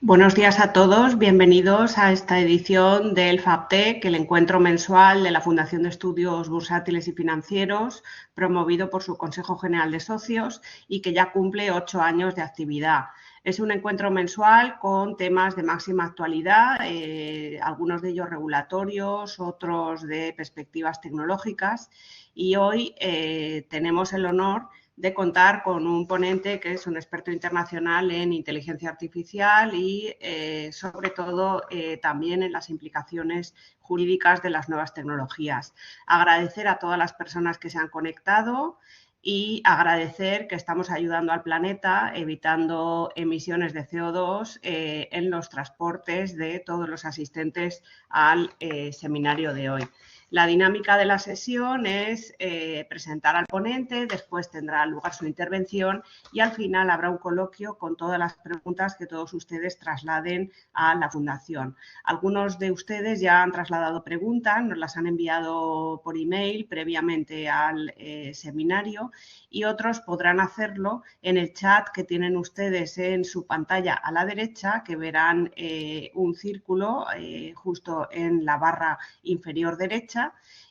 Buenos días a todos, bienvenidos a esta edición del FABTEC, el encuentro mensual de la Fundación de Estudios Bursátiles y Financieros, promovido por su Consejo General de Socios y que ya cumple 8 años de actividad. Es un encuentro mensual con temas de máxima actualidad, algunos de ellos regulatorios, otros de perspectivas tecnológicas, y hoy tenemos el honor de contar con un ponente que es un experto internacional en inteligencia artificial y, sobre todo, también en las implicaciones jurídicas de las nuevas tecnologías. Agradecer a todas las personas que se han conectado y agradecer que estamos ayudando al planeta evitando emisiones de CO2 en los transportes de todos los asistentes al seminario de hoy. La dinámica de la sesión es presentar al ponente, después tendrá lugar su intervención y al final habrá un coloquio con todas las preguntas que todos ustedes trasladen a la Fundación. Algunos de ustedes ya han trasladado preguntas, nos las han enviado por email previamente al seminario y otros podrán hacerlo en el chat que tienen ustedes en su pantalla a la derecha, que verán un círculo justo en la barra inferior derecha,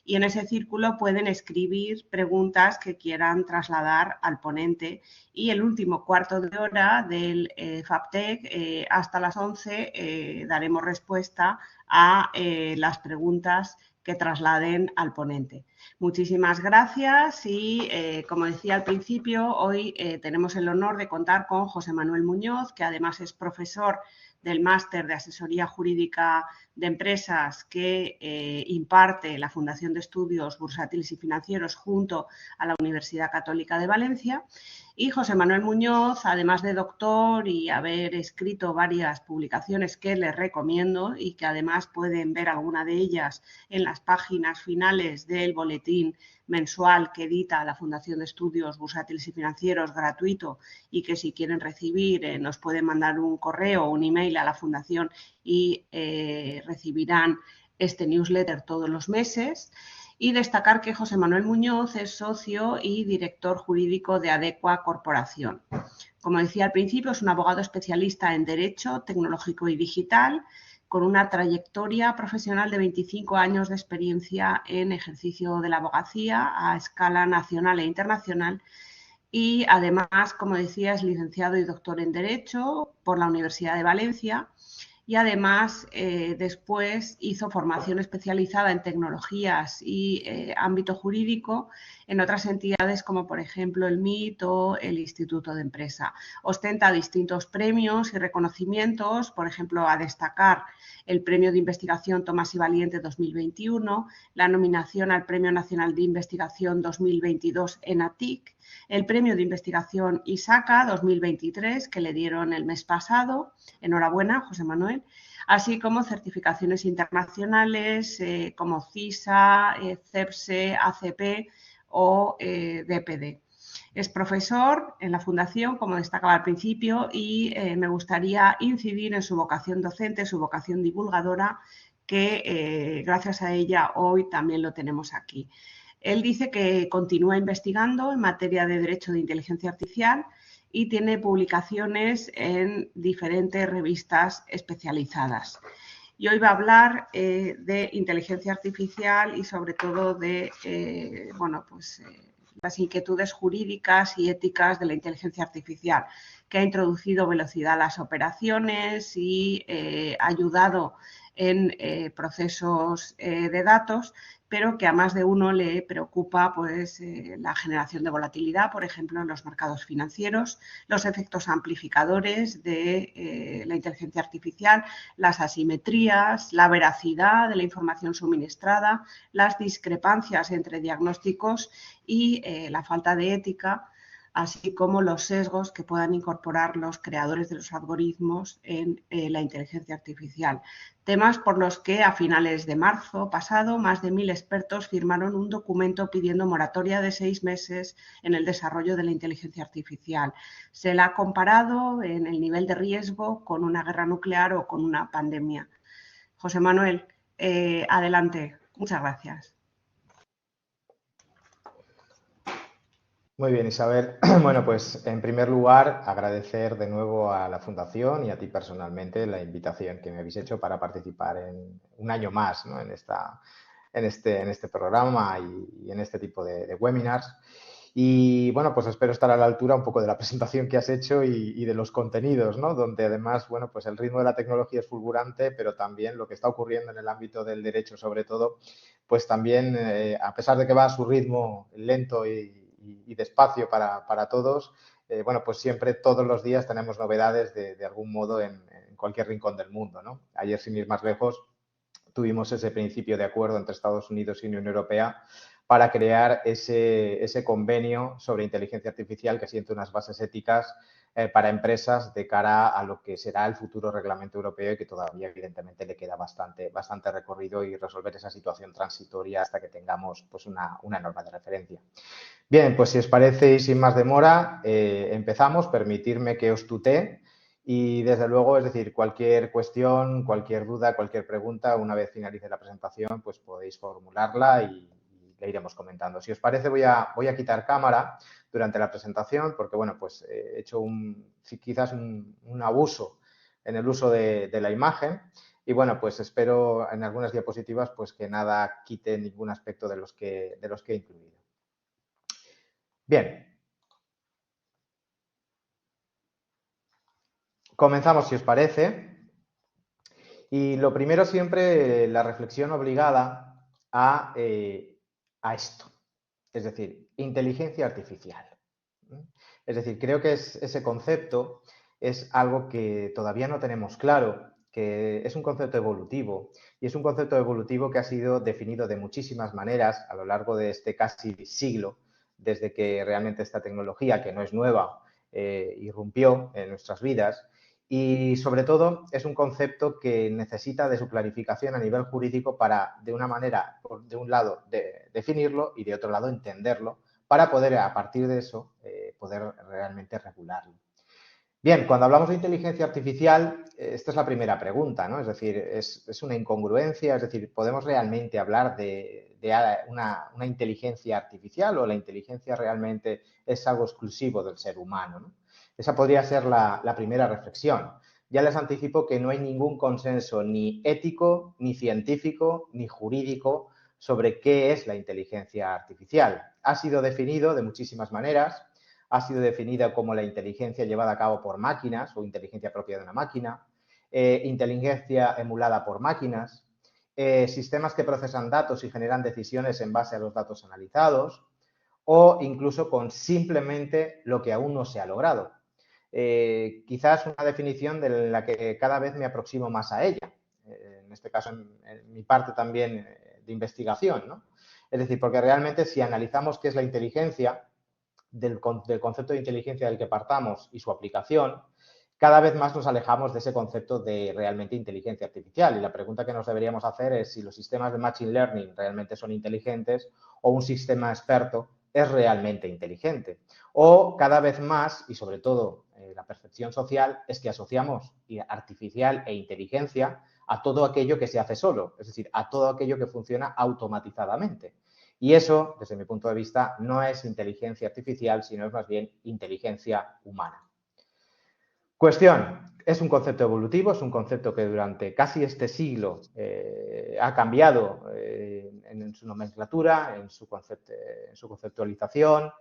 y en ese círculo pueden escribir preguntas que quieran trasladar al ponente y el último cuarto de hora del FABTEC hasta las 11 daremos respuesta a las preguntas que trasladen al ponente. Muchísimas gracias y, como decía al principio, hoy tenemos el honor de contar con José Manuel Muñoz, que además es profesor del Máster de Asesoría Jurídica de Empresas que imparte la Fundación de Estudios Bursátiles y Financieros junto a la Universidad Católica de Valencia. Y José Manuel Muñoz, además de doctor y haber escrito varias publicaciones que les recomiendo y que además pueden ver alguna de ellas en las páginas finales del boletín mensual que edita la Fundación de Estudios Bursátiles y Financieros gratuito y que si quieren recibir nos pueden mandar un correo o un email a la Fundación y recibirán este newsletter todos los meses. Y destacar que José Manuel Muñoz es socio y director jurídico de Adecua Corporación. Como decía al principio, es un abogado especialista en Derecho Tecnológico y Digital, con una trayectoria profesional de 25 años de experiencia en ejercicio de la abogacía a escala nacional e internacional. Y además, como decía, es licenciado y doctor en Derecho por la Universidad de Valencia. Y además después hizo formación especializada en tecnologías y ámbito jurídico en otras entidades como por ejemplo el MIT o el Instituto de Empresa. Ostenta distintos premios y reconocimientos, por ejemplo a destacar el Premio de Investigación Tomás y Valiente 2021, la nominación al Premio Nacional de Investigación 2022 en ATIC, el Premio de Investigación ISACA 2023 que le dieron el mes pasado. Enhorabuena, José Manuel. Así como certificaciones internacionales como CISA, CEPSE, ACP o DPD. Es profesor en la Fundación, como destacaba al principio, y me gustaría incidir en su vocación docente, su vocación divulgadora, que gracias a ella hoy también lo tenemos aquí. Él dice que continúa investigando en materia de derecho de inteligencia artificial y tiene publicaciones en diferentes revistas especializadas. Y hoy va a hablar de inteligencia artificial y sobre todo de las inquietudes jurídicas y éticas de la inteligencia artificial, que ha introducido velocidad a las operaciones y ha ayudado en procesos de datos, pero que a más de uno le preocupa pues, la generación de volatilidad, por ejemplo, en los mercados financieros, los efectos amplificadores de la inteligencia artificial, las asimetrías, la veracidad de la información suministrada, las discrepancias entre diagnósticos y la falta de ética, así como los sesgos que puedan incorporar los creadores de los algoritmos en la inteligencia artificial. Temas por los que a finales de marzo pasado más de 1000 expertos firmaron un documento pidiendo moratoria de 6 meses en el desarrollo de la inteligencia artificial. Se la ha comparado en el nivel de riesgo con una guerra nuclear o con una pandemia. José Manuel, adelante. Muchas gracias. Muy bien, Isabel. Bueno, pues en primer lugar, agradecer de nuevo a la Fundación y a ti personalmente la invitación que me habéis hecho para participar en un año más, ¿no? en este programa y en este tipo de webinars. Y bueno, pues espero estar a la altura un poco de la presentación que has hecho y de los contenidos, ¿no? Donde además, bueno, pues el ritmo de la tecnología es fulgurante, pero también lo que está ocurriendo en el ámbito del derecho, sobre todo, pues también, a pesar de que va a su ritmo lento y despacio para todos, bueno, pues siempre todos los días tenemos novedades de algún modo en cualquier rincón del mundo, ¿no? Ayer, sin ir más lejos, tuvimos ese principio de acuerdo entre Estados Unidos y Unión Europea para crear ese convenio sobre inteligencia artificial que siente unas bases éticas para empresas de cara a lo que será el futuro reglamento europeo y que todavía evidentemente le queda bastante recorrido y resolver esa situación transitoria hasta que tengamos pues una norma de referencia. Bien, pues si os parece y sin más demora, empezamos. Permitirme que os tutee y desde luego, es decir, cualquier cuestión, cualquier duda, cualquier pregunta, una vez finalice la presentación, pues podéis formularla y le iremos comentando. Si os parece, voy a quitar cámara durante la presentación porque, bueno, pues he hecho quizás un abuso en el uso de la imagen y, bueno, pues espero en algunas diapositivas pues que nada quite ningún aspecto de los que he incluido. Bien, comenzamos si os parece. Y lo primero siempre, la reflexión obligada a esto, es decir, inteligencia artificial. Es decir, creo que ese concepto es algo que todavía no tenemos claro, que es un concepto evolutivo y es un concepto evolutivo que ha sido definido de muchísimas maneras a lo largo de este casi siglo, desde que realmente esta tecnología, que no es nueva, irrumpió en nuestras vidas. Y sobre todo es un concepto que necesita de su clarificación a nivel jurídico para, de una manera, de un lado, definirlo y de otro lado, entenderlo para poder, a partir de eso, poder realmente regularlo. Bien, cuando hablamos de inteligencia artificial, esta es la primera pregunta, ¿no? Es decir, es una incongruencia, es decir, ¿podemos realmente hablar de una inteligencia artificial o la inteligencia realmente es algo exclusivo del ser humano, ¿no? Esa podría ser la primera reflexión. Ya les anticipo que no hay ningún consenso ni ético, ni científico, ni jurídico sobre qué es la inteligencia artificial. Ha sido definido de muchísimas maneras. Ha sido definida como la inteligencia llevada a cabo por máquinas o inteligencia propia de una máquina, inteligencia emulada por máquinas, sistemas que procesan datos y generan decisiones en base a los datos analizados o incluso con simplemente lo que aún no se ha logrado. Quizás una definición de la que cada vez me aproximo más a ella, en este caso en mi parte también de investigación, ¿no? Es decir, porque realmente si analizamos qué es la inteligencia, del concepto de inteligencia del que partamos y su aplicación, cada vez más nos alejamos de ese concepto de realmente inteligencia artificial. Y la pregunta que nos deberíamos hacer es si los sistemas de Machine Learning realmente son inteligentes o un sistema experto es realmente inteligente. O cada vez más, y sobre todo la percepción social, es que asociamos artificial e inteligencia a todo aquello que se hace solo, es decir, a todo aquello que funciona automatizadamente. Y eso, desde mi punto de vista, no es inteligencia artificial, sino es más bien inteligencia humana. Cuestión, es un concepto evolutivo, es un concepto que durante casi este siglo ha cambiado en su nomenclatura, en su conceptualización,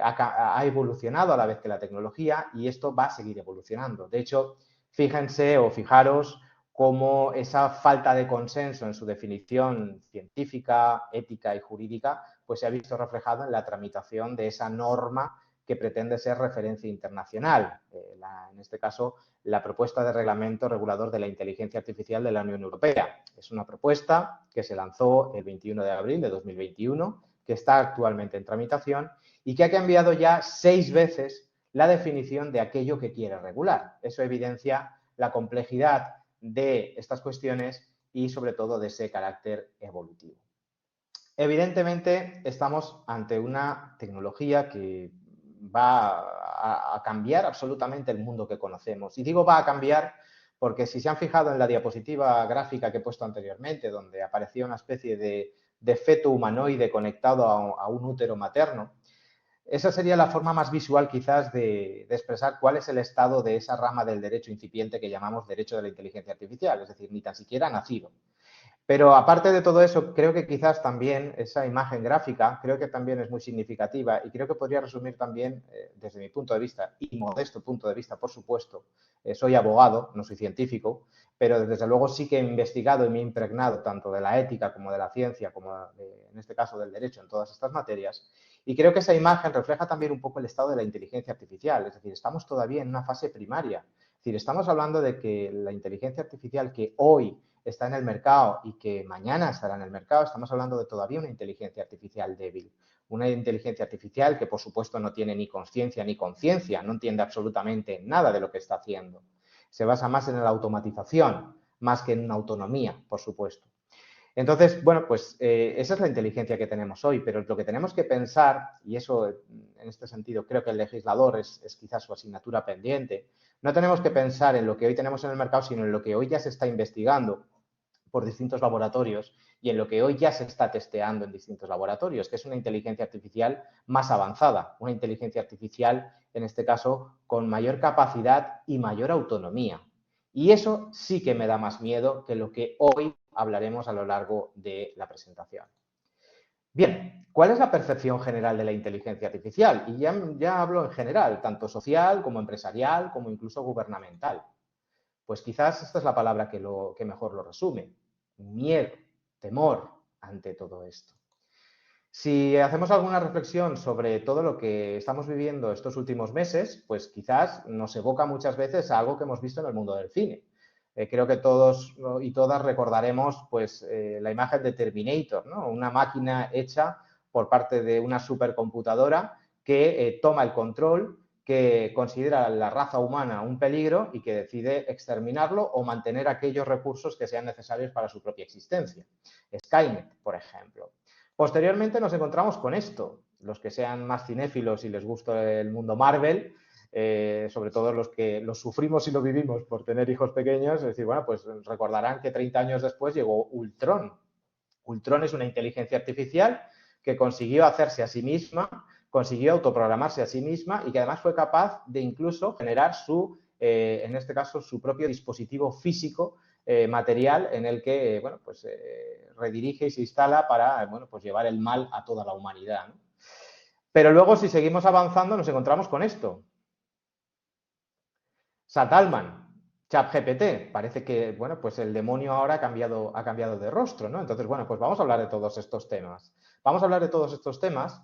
ha evolucionado a la vez que la tecnología y esto va a seguir evolucionando. De hecho, fíjense o fijaros cómo esa falta de consenso en su definición científica, ética y jurídica, pues se ha visto reflejado en la tramitación de esa norma que pretende ser referencia internacional. En este caso, la propuesta de reglamento regulador de la inteligencia artificial de la Unión Europea. Es una propuesta que se lanzó el 21 de abril de 2021, que está actualmente en tramitación y que ha cambiado ya 6 veces la definición de aquello que quiere regular. Eso evidencia la complejidad de estas cuestiones y sobre todo de ese carácter evolutivo. Evidentemente estamos ante una tecnología que va a cambiar absolutamente el mundo que conocemos. Y digo va a cambiar porque si se han fijado en la diapositiva gráfica que he puesto anteriormente, donde aparecía una especie de feto humanoide conectado a un útero materno, Esa sería la forma más visual quizás de expresar cuál es el estado de esa rama del derecho incipiente que llamamos derecho de la inteligencia artificial, es decir, ni tan siquiera nacido. Pero aparte de todo eso, creo que quizás también esa imagen gráfica, creo que también es muy significativa y creo que podría resumir también, desde mi punto de vista y modesto punto de vista, por supuesto, soy abogado, no soy científico, pero desde luego sí que he investigado y me he impregnado tanto de la ética como de la ciencia, como en este caso del derecho en todas estas materias, y creo que esa imagen refleja también un poco el estado de la inteligencia artificial, es decir, estamos todavía en una fase primaria, es decir, estamos hablando de que la inteligencia artificial que hoy está en el mercado y que mañana estará en el mercado, estamos hablando de todavía una inteligencia artificial débil. Una inteligencia artificial que, por supuesto, no tiene ni conciencia ni conciencia, no entiende absolutamente nada de lo que está haciendo. Se basa más en la automatización, más que en una autonomía, por supuesto. Entonces, bueno, pues esa es la inteligencia que tenemos hoy, pero lo que tenemos que pensar, y eso en este sentido creo que el legislador es quizás su asignatura pendiente, no tenemos que pensar en lo que hoy tenemos en el mercado, sino en lo que hoy ya se está investigando por distintos laboratorios y en lo que hoy ya se está testeando en distintos laboratorios, que es una inteligencia artificial más avanzada, una inteligencia artificial, en este caso, con mayor capacidad y mayor autonomía. Y eso sí que me da más miedo que lo que hoy hablaremos a lo largo de la presentación. Bien, ¿cuál es la percepción general de la inteligencia artificial? Y ya hablo en general, tanto social como empresarial, como incluso gubernamental. Pues quizás esta es la palabra que mejor lo resume. Miedo, temor ante todo esto. Si hacemos alguna reflexión sobre todo lo que estamos viviendo estos últimos meses, pues quizás nos evoca muchas veces a algo que hemos visto en el mundo del cine. Creo que todos y todas recordaremos pues, la imagen de Terminator, ¿no? Una máquina hecha por parte de una supercomputadora que toma el control, que considera a la raza humana un peligro y que decide exterminarlo o mantener aquellos recursos que sean necesarios para su propia existencia. Skynet, por ejemplo. Posteriormente nos encontramos con esto. Los que sean más cinéfilos y les gusta el mundo Marvel, sobre todo los que los sufrimos y lo vivimos por tener hijos pequeños, es decir, bueno, pues recordarán que 30 años después llegó Ultron. Ultron es una inteligencia artificial que consiguió hacerse a sí misma, consiguió autoprogramarse a sí misma y que además fue capaz de incluso generar en este caso, su propio dispositivo físico material en el que, bueno, pues redirige y se instala para, bueno, pues llevar el mal a toda la humanidad, ¿no? Pero luego, si seguimos avanzando, nos encontramos con esto. Sat Altman, ChatGPT, parece que, bueno, pues el demonio ahora ha cambiado de rostro, ¿no? Entonces, bueno, pues vamos a hablar de todos estos temas. Vamos a hablar de todos estos temas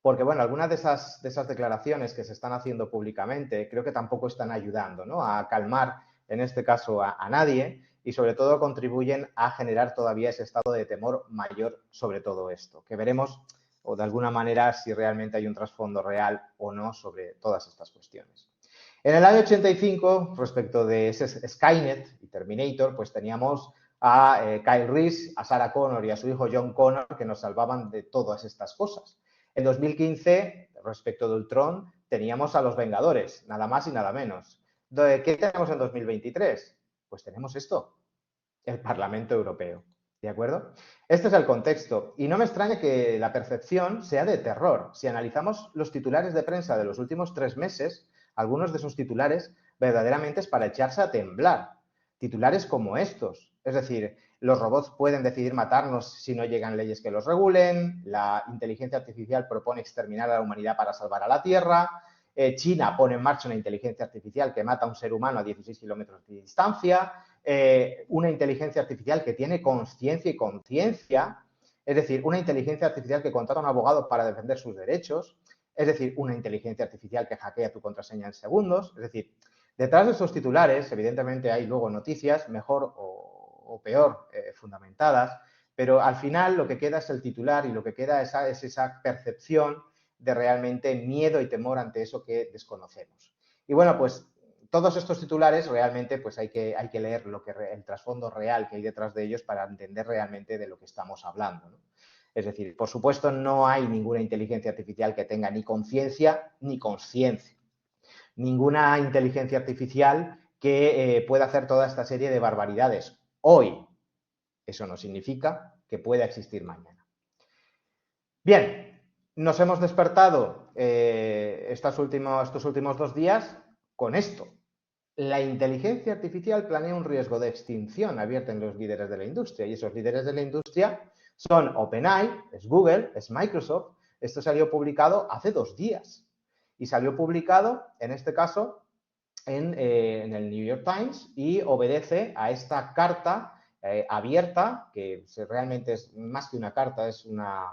porque, bueno, algunas de esas declaraciones que se están haciendo públicamente creo que tampoco están ayudando, ¿no?, a calmar, en este caso, a nadie y, sobre todo, contribuyen a generar todavía ese estado de temor mayor sobre todo esto, que veremos, o de alguna manera, si realmente hay un trasfondo real o no sobre todas estas cuestiones. En el año 85, respecto de ese Skynet y Terminator, pues teníamos a Kyle Reese, a Sarah Connor y a su hijo John Connor que nos salvaban de todas estas cosas. En 2015, respecto de Ultron, teníamos a los Vengadores, nada más y nada menos. ¿Qué tenemos en 2023? Pues tenemos esto, el Parlamento Europeo. ¿De acuerdo? Este es el contexto. Y no me extraña que la percepción sea de terror. Si analizamos los titulares de prensa de los últimos 3 meses, algunos de esos titulares verdaderamente es para echarse a temblar. Titulares como estos. Es decir, los robots pueden decidir matarnos si no llegan leyes que los regulen, la inteligencia artificial propone exterminar a la humanidad para salvar a la Tierra, China pone en marcha una inteligencia artificial que mata a un ser humano a 16 kilómetros de distancia, una inteligencia artificial que tiene conciencia y conciencia, es decir, una inteligencia artificial que contrata a un abogado para defender sus derechos, es decir, una inteligencia artificial que hackea tu contraseña en segundos, es decir, detrás de esos titulares, evidentemente hay luego noticias mejor o peor fundamentadas, pero al final lo que queda es el titular y lo que queda es esa percepción de realmente miedo y temor ante eso que desconocemos. Y bueno, pues todos estos titulares realmente pues hay que leer el trasfondo real que hay detrás de ellos para entender realmente de lo que estamos hablando, ¿no? Es decir, por supuesto, no hay ninguna inteligencia artificial que tenga ni conciencia ni consciencia. Ninguna inteligencia artificial que pueda hacer toda esta serie de barbaridades hoy. Eso no significa que pueda existir mañana. Bien, nos hemos despertado estos últimos 2 días con esto. La inteligencia artificial planea un riesgo de extinción, advierten los líderes de la industria, y esos líderes de la industria son OpenAI, es Google, es Microsoft. Esto salió publicado hace 2 días y salió publicado, en este caso, en el New York Times, y obedece a esta carta abierta, que realmente es más que una carta, es una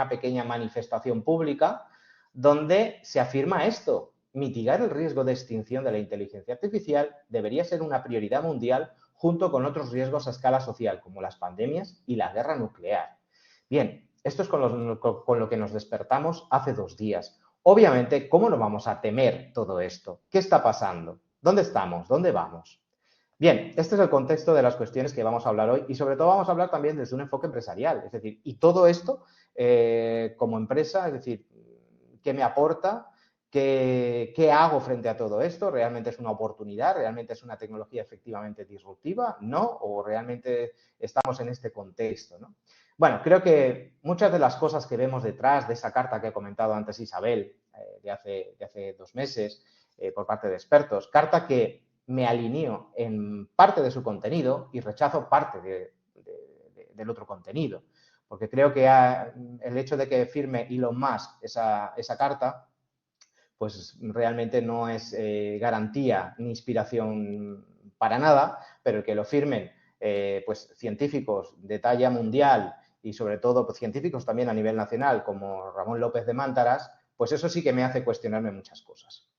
pequeña manifestación pública, donde se afirma esto: mitigar el riesgo de extinción de la inteligencia artificial debería ser una prioridad mundial junto con otros riesgos a escala social, como las pandemias y la guerra nuclear. Bien, esto es con lo que nos despertamos hace 2 días. Obviamente, ¿cómo no vamos a temer todo esto? ¿Qué está pasando? ¿Dónde estamos? ¿Dónde vamos? Bien, este es el contexto de las cuestiones que vamos a hablar hoy, y sobre todo vamos a hablar también desde un enfoque empresarial. Es decir, y todo esto como empresa, es decir, ¿qué me aporta? ¿Qué hago frente a todo esto? ¿Realmente es una oportunidad? ¿Realmente es una tecnología efectivamente disruptiva? ¿No? ¿O realmente estamos en este contexto, ¿no? Bueno, creo que muchas de las cosas que vemos detrás de esa carta que ha comentado antes Isabel, de hace 2 meses, por parte de expertos, carta que me alineo en parte de su contenido y rechazo parte del otro contenido, porque creo que el hecho de que firme Elon Musk esa carta, pues realmente no es garantía ni inspiración para nada, pero el que lo firmen pues científicos de talla mundial y sobre todo pues, científicos también a nivel nacional como Ramón López de Mántaras, pues eso sí que me hace cuestionarme muchas cosas.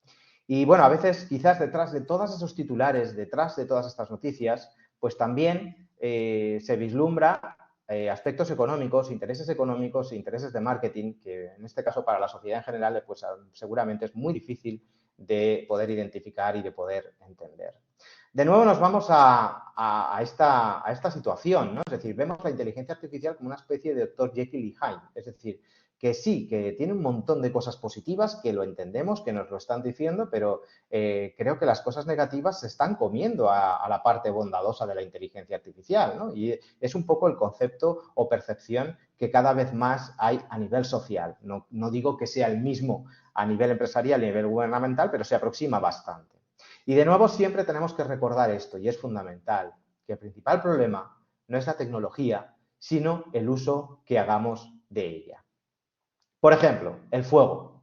Y bueno, a veces quizás detrás de todos esos titulares, detrás de todas estas noticias, pues también se vislumbra aspectos económicos, e intereses de marketing, que en este caso para la sociedad en general pues seguramente es muy difícil de poder identificar y de poder entender. De nuevo nos vamos a esta situación, ¿no? Es decir, vemos la inteligencia artificial como una especie de Dr. Jekyll y Hyde, es decir, que sí, que tiene un montón de cosas positivas, que lo entendemos, que nos lo están diciendo, pero creo que las cosas negativas se están comiendo a la parte bondadosa de la inteligencia artificial, ¿no? Y es un poco el concepto o percepción que cada vez más hay a nivel social. No digo que sea el mismo a nivel empresarial y a nivel gubernamental, pero se aproxima bastante. Y de nuevo siempre tenemos que recordar esto, y es fundamental, que el principal problema no es la tecnología, sino el uso que hagamos de ella. Por ejemplo, el fuego.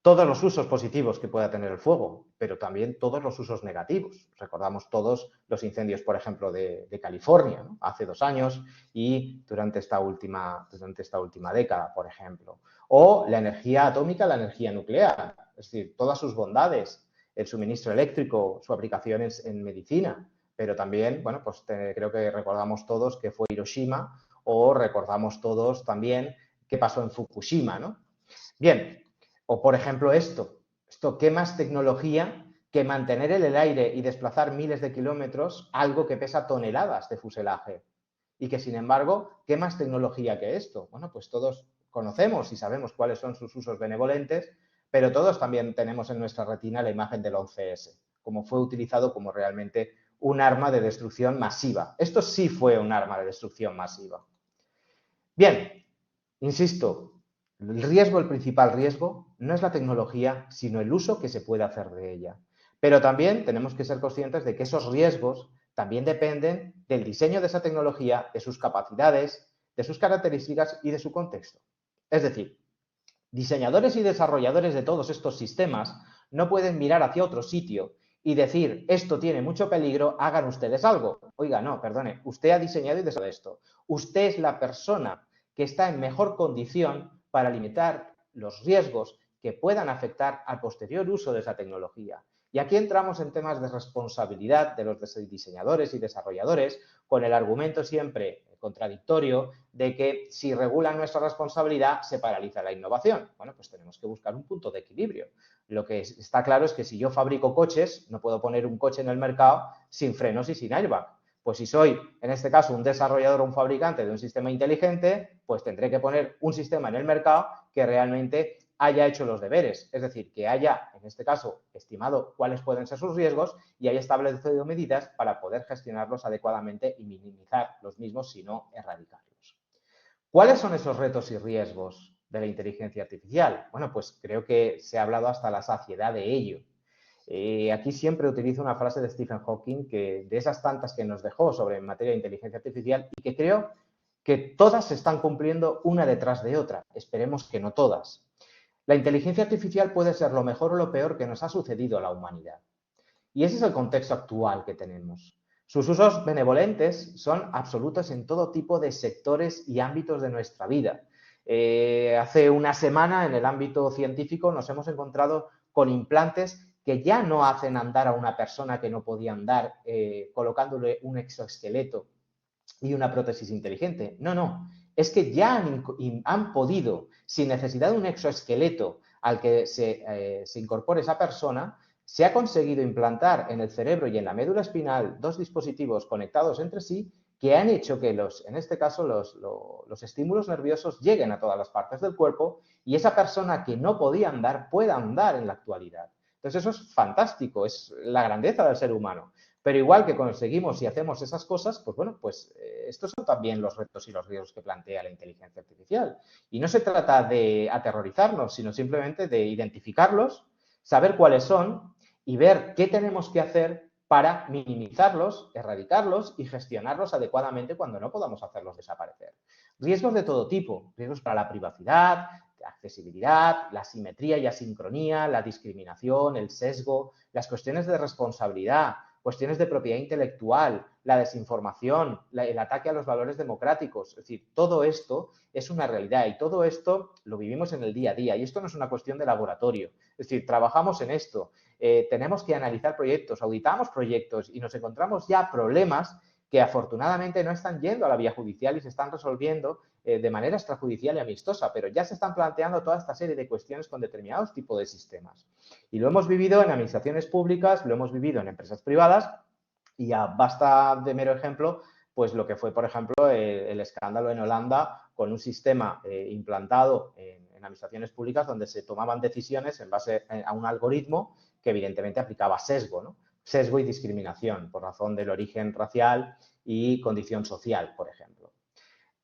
Todos los usos positivos que pueda tener el fuego, pero también todos los usos negativos. Recordamos todos los incendios, por ejemplo, de California, ¿no? Hace 2 años y durante esta última década, por ejemplo. O la energía atómica, la energía nuclear. Es decir, todas sus bondades, el suministro eléctrico, su aplicación en medicina, pero también, bueno, pues creo que recordamos todos que fue Hiroshima, o recordamos todos también qué pasó en Fukushima, ¿no? Bien, o por ejemplo esto, ¿qué más tecnología que mantener en el aire y desplazar miles de kilómetros algo que pesa toneladas de fuselaje? Y que sin embargo, ¿qué más tecnología que esto? Bueno, pues todos conocemos y sabemos cuáles son sus usos benevolentes, pero todos también tenemos en nuestra retina la imagen del 11S, como fue utilizado como realmente un arma de destrucción masiva. Esto sí fue un arma de destrucción masiva. Bien, insisto, el principal riesgo no es la tecnología, sino el uso que se puede hacer de ella. Pero también tenemos que ser conscientes de que esos riesgos también dependen del diseño de esa tecnología, de sus capacidades, de sus características y de su contexto. Es decir, diseñadores y desarrolladores de todos estos sistemas no pueden mirar hacia otro sitio y decir, esto tiene mucho peligro, hagan ustedes algo. Oiga, no, perdone, usted ha diseñado y desarrollado esto. Usted es la persona que está en mejor condición para limitar los riesgos que puedan afectar al posterior uso de esa tecnología. Y aquí entramos en temas de responsabilidad de los diseñadores y desarrolladores, con el argumento siempre contradictorio de que si regulan nuestra responsabilidad se paraliza la innovación. Bueno, pues tenemos que buscar un punto de equilibrio. Lo que está claro es que si yo fabrico coches, no puedo poner un coche en el mercado sin frenos y sin airbag. Pues si soy, en este caso, un desarrollador o un fabricante de un sistema inteligente, pues tendré que poner un sistema en el mercado que realmente haya hecho los deberes. Es decir, que haya, en este caso, estimado cuáles pueden ser sus riesgos y haya establecido medidas para poder gestionarlos adecuadamente y minimizar los mismos, si no erradicarlos. ¿Cuáles son esos retos y riesgos de la inteligencia artificial? Bueno, pues creo que se ha hablado hasta la saciedad de ello. Aquí siempre utilizo una frase de Stephen Hawking, que de esas tantas que nos dejó sobre materia de inteligencia artificial, y que creo que todas se están cumpliendo una detrás de otra. Esperemos que no todas. La inteligencia artificial puede ser lo mejor o lo peor que nos ha sucedido a la humanidad. Y ese es el contexto actual que tenemos. Sus usos benevolentes son absolutos en todo tipo de sectores y ámbitos de nuestra vida. Hace una semana, en el ámbito científico, nos hemos encontrado con implantes que ya no hacen andar a una persona que no podía andar, colocándole un exoesqueleto y una prótesis inteligente. No, no. Es que ya han podido, sin necesidad de un exoesqueleto al que se incorpore esa persona, se ha conseguido implantar en el cerebro y en la médula espinal dos dispositivos conectados entre sí que han hecho que en este caso, los estímulos nerviosos lleguen a todas las partes del cuerpo y esa persona que no podía andar pueda andar en la actualidad. Entonces eso es fantástico, es la grandeza del ser humano. Pero igual que conseguimos y hacemos esas cosas, pues bueno, pues estos son también los retos y los riesgos que plantea la inteligencia artificial. Y no se trata de aterrorizarnos, sino simplemente de identificarlos, saber cuáles son y ver qué tenemos que hacer para minimizarlos, erradicarlos y gestionarlos adecuadamente cuando no podamos hacerlos desaparecer. Riesgos de todo tipo, riesgos para la privacidad, la accesibilidad, la simetría y asincronía, la discriminación, el sesgo, las cuestiones de responsabilidad, cuestiones de propiedad intelectual, la desinformación, el ataque a los valores democráticos. Es decir, todo esto es una realidad y todo esto lo vivimos en el día a día. Y esto no es una cuestión de laboratorio. Es decir, trabajamos en esto, tenemos que analizar proyectos, auditamos proyectos y nos encontramos ya problemas que afortunadamente no están yendo a la vía judicial y se están resolviendo de manera extrajudicial y amistosa, pero ya se están planteando toda esta serie de cuestiones con determinados tipos de sistemas. Y lo hemos vivido en administraciones públicas, lo hemos vivido en empresas privadas y ya basta de mero ejemplo, pues lo que fue, por ejemplo, el escándalo en Holanda con un sistema implantado en administraciones públicas donde se tomaban decisiones en base a un algoritmo que evidentemente aplicaba sesgo, ¿no? Sesgo y discriminación por razón del origen racial y condición social, por ejemplo.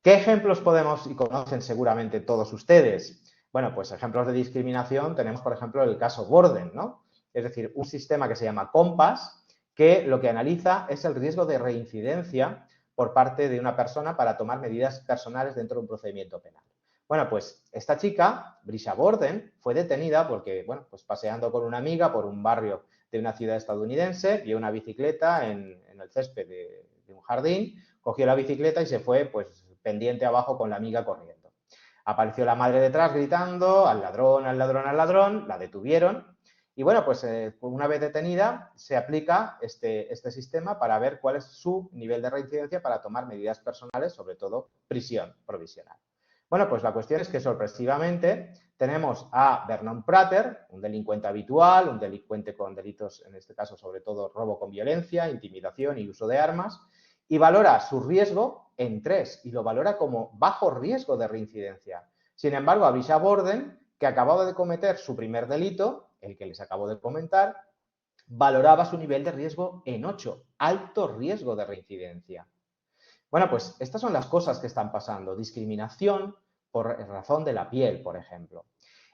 ¿Qué ejemplos podemos y conocen seguramente todos ustedes? Bueno, pues ejemplos de discriminación tenemos, por ejemplo, el caso Borden, ¿no? Es decir, un sistema que se llama Compass, que lo que analiza es el riesgo de reincidencia por parte de una persona para tomar medidas personales dentro de un procedimiento penal. Bueno, pues esta chica, Brisha Borden, fue detenida porque, bueno, pues paseando con una amiga por un barrio de una ciudad estadounidense, vio una bicicleta en el césped de un jardín, cogió la bicicleta y se fue, pues, pendiente abajo con la amiga corriendo. Apareció la madre detrás gritando, al ladrón, al ladrón, al ladrón, la detuvieron y bueno, pues una vez detenida se aplica este sistema para ver cuál es su nivel de reincidencia para tomar medidas personales, sobre todo prisión provisional. Bueno, pues la cuestión es que sorpresivamente tenemos a Vernon Prater, un delincuente habitual, un delincuente con delitos, en este caso sobre todo robo con violencia, intimidación y uso de armas, y valora su riesgo en 3 y lo valora como bajo riesgo de reincidencia. Sin embargo, Abisha Borden, que acababa de cometer su primer delito, el que les acabo de comentar, valoraba su nivel de riesgo en 8, alto riesgo de reincidencia. Bueno, pues estas son las cosas que están pasando. Discriminación por razón de la piel, por ejemplo.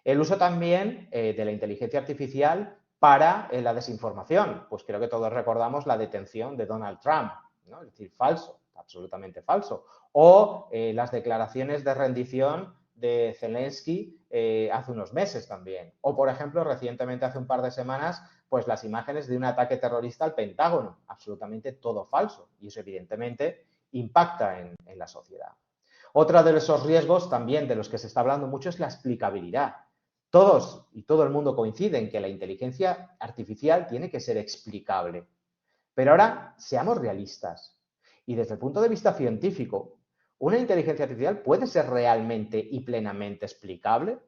El uso también de la inteligencia artificial para la desinformación. Pues creo que todos recordamos la detención de Donald Trump, ¿no? Es decir, falso, absolutamente falso. O las declaraciones de rendición de Zelensky hace unos meses también. O, por ejemplo, recientemente, hace un par de semanas, pues las imágenes de un ataque terrorista al Pentágono. Absolutamente todo falso. Y eso, evidentemente, impacta en la sociedad. Otro de esos riesgos también de los que se está hablando mucho es la explicabilidad. Todos y todo el mundo coinciden que la inteligencia artificial tiene que ser explicable. Pero ahora seamos realistas. Y desde el punto de vista científico, ¿una inteligencia artificial puede ser realmente y plenamente explicable?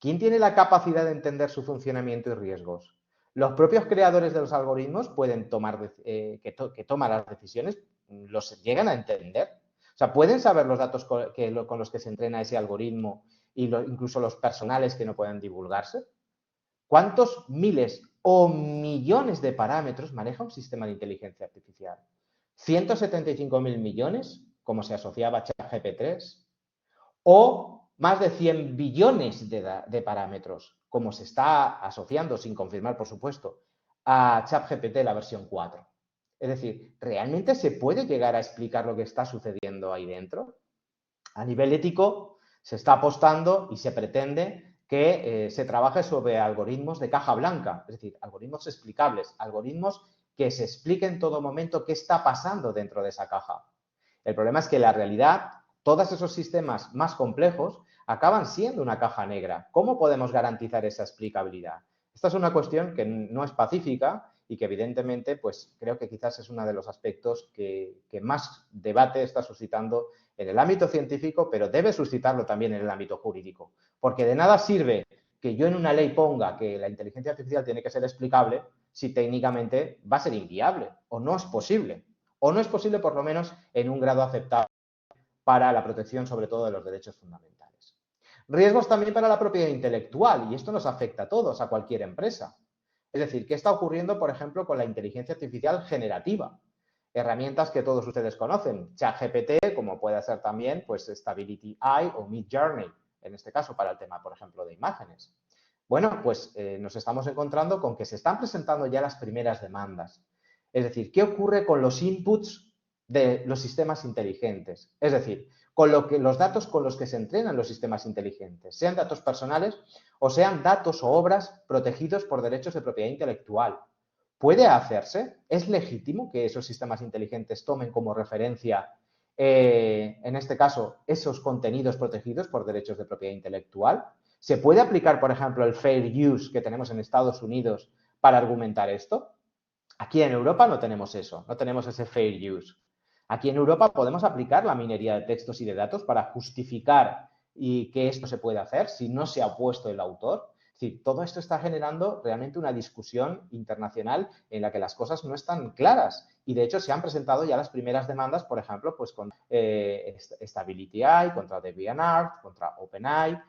¿Quién tiene la capacidad de entender su funcionamiento y riesgos? ¿Los propios creadores de los algoritmos pueden tomar, que toman las decisiones, los llegan a entender? O sea, ¿pueden saber los datos con los que se entrena ese algoritmo y incluso los personales que no pueden divulgarse? ¿Cuántos miles o millones de parámetros maneja un sistema de inteligencia artificial? ¿175.000 millones, como se asociaba a ChatGPT 3? o más de 100 billones de parámetros, como se está asociando, sin confirmar, por supuesto, a ChatGPT la versión 4. Es decir, ¿realmente se puede llegar a explicar lo que está sucediendo ahí dentro? A nivel ético, se está apostando y se pretende que se trabaje sobre algoritmos de caja blanca, es decir, algoritmos explicables, algoritmos que se explique en todo momento qué está pasando dentro de esa caja. El problema es que en la realidad, todos esos sistemas más complejos acaban siendo una caja negra. ¿Cómo podemos garantizar esa explicabilidad? Esta es una cuestión que no es pacífica y que evidentemente, pues creo que quizás es uno de los aspectos que más debate está suscitando en el ámbito científico, pero debe suscitarlo también en el ámbito jurídico. Porque de nada sirve que yo en una ley ponga que la inteligencia artificial tiene que ser explicable si técnicamente va a ser inviable o no es posible. O no es posible por lo menos en un grado aceptable para la protección sobre todo de los derechos fundamentales. Riesgos también para la propiedad intelectual, y esto nos afecta a todos, a cualquier empresa. Es decir, ¿qué está ocurriendo, por ejemplo, con la inteligencia artificial generativa? Herramientas que todos ustedes conocen, ChatGPT, como puede ser también pues Stability AI o Midjourney, en este caso para el tema, por ejemplo, de imágenes. Bueno, pues nos estamos encontrando con que se están presentando ya las primeras demandas. Es decir, ¿qué ocurre con los inputs de los sistemas inteligentes? Es decir, con los datos con los que se entrenan los sistemas inteligentes, sean datos personales o sean datos o obras protegidos por derechos de propiedad intelectual. ¿Puede hacerse? ¿Es legítimo que esos sistemas inteligentes tomen como referencia, en este caso, esos contenidos protegidos por derechos de propiedad intelectual? ¿Se puede aplicar, por ejemplo, el fair use que tenemos en Estados Unidos para argumentar esto? Aquí en Europa no tenemos eso, no tenemos ese fair use. Aquí en Europa podemos aplicar la minería de textos y de datos para justificar y que esto se puede hacer si no se ha opuesto el autor. Es decir, todo esto está generando realmente una discusión internacional en la que las cosas no están claras. Y de hecho se han presentado ya las primeras demandas, por ejemplo, pues con Stability AI, contra DeviantArt, contra OpenAI,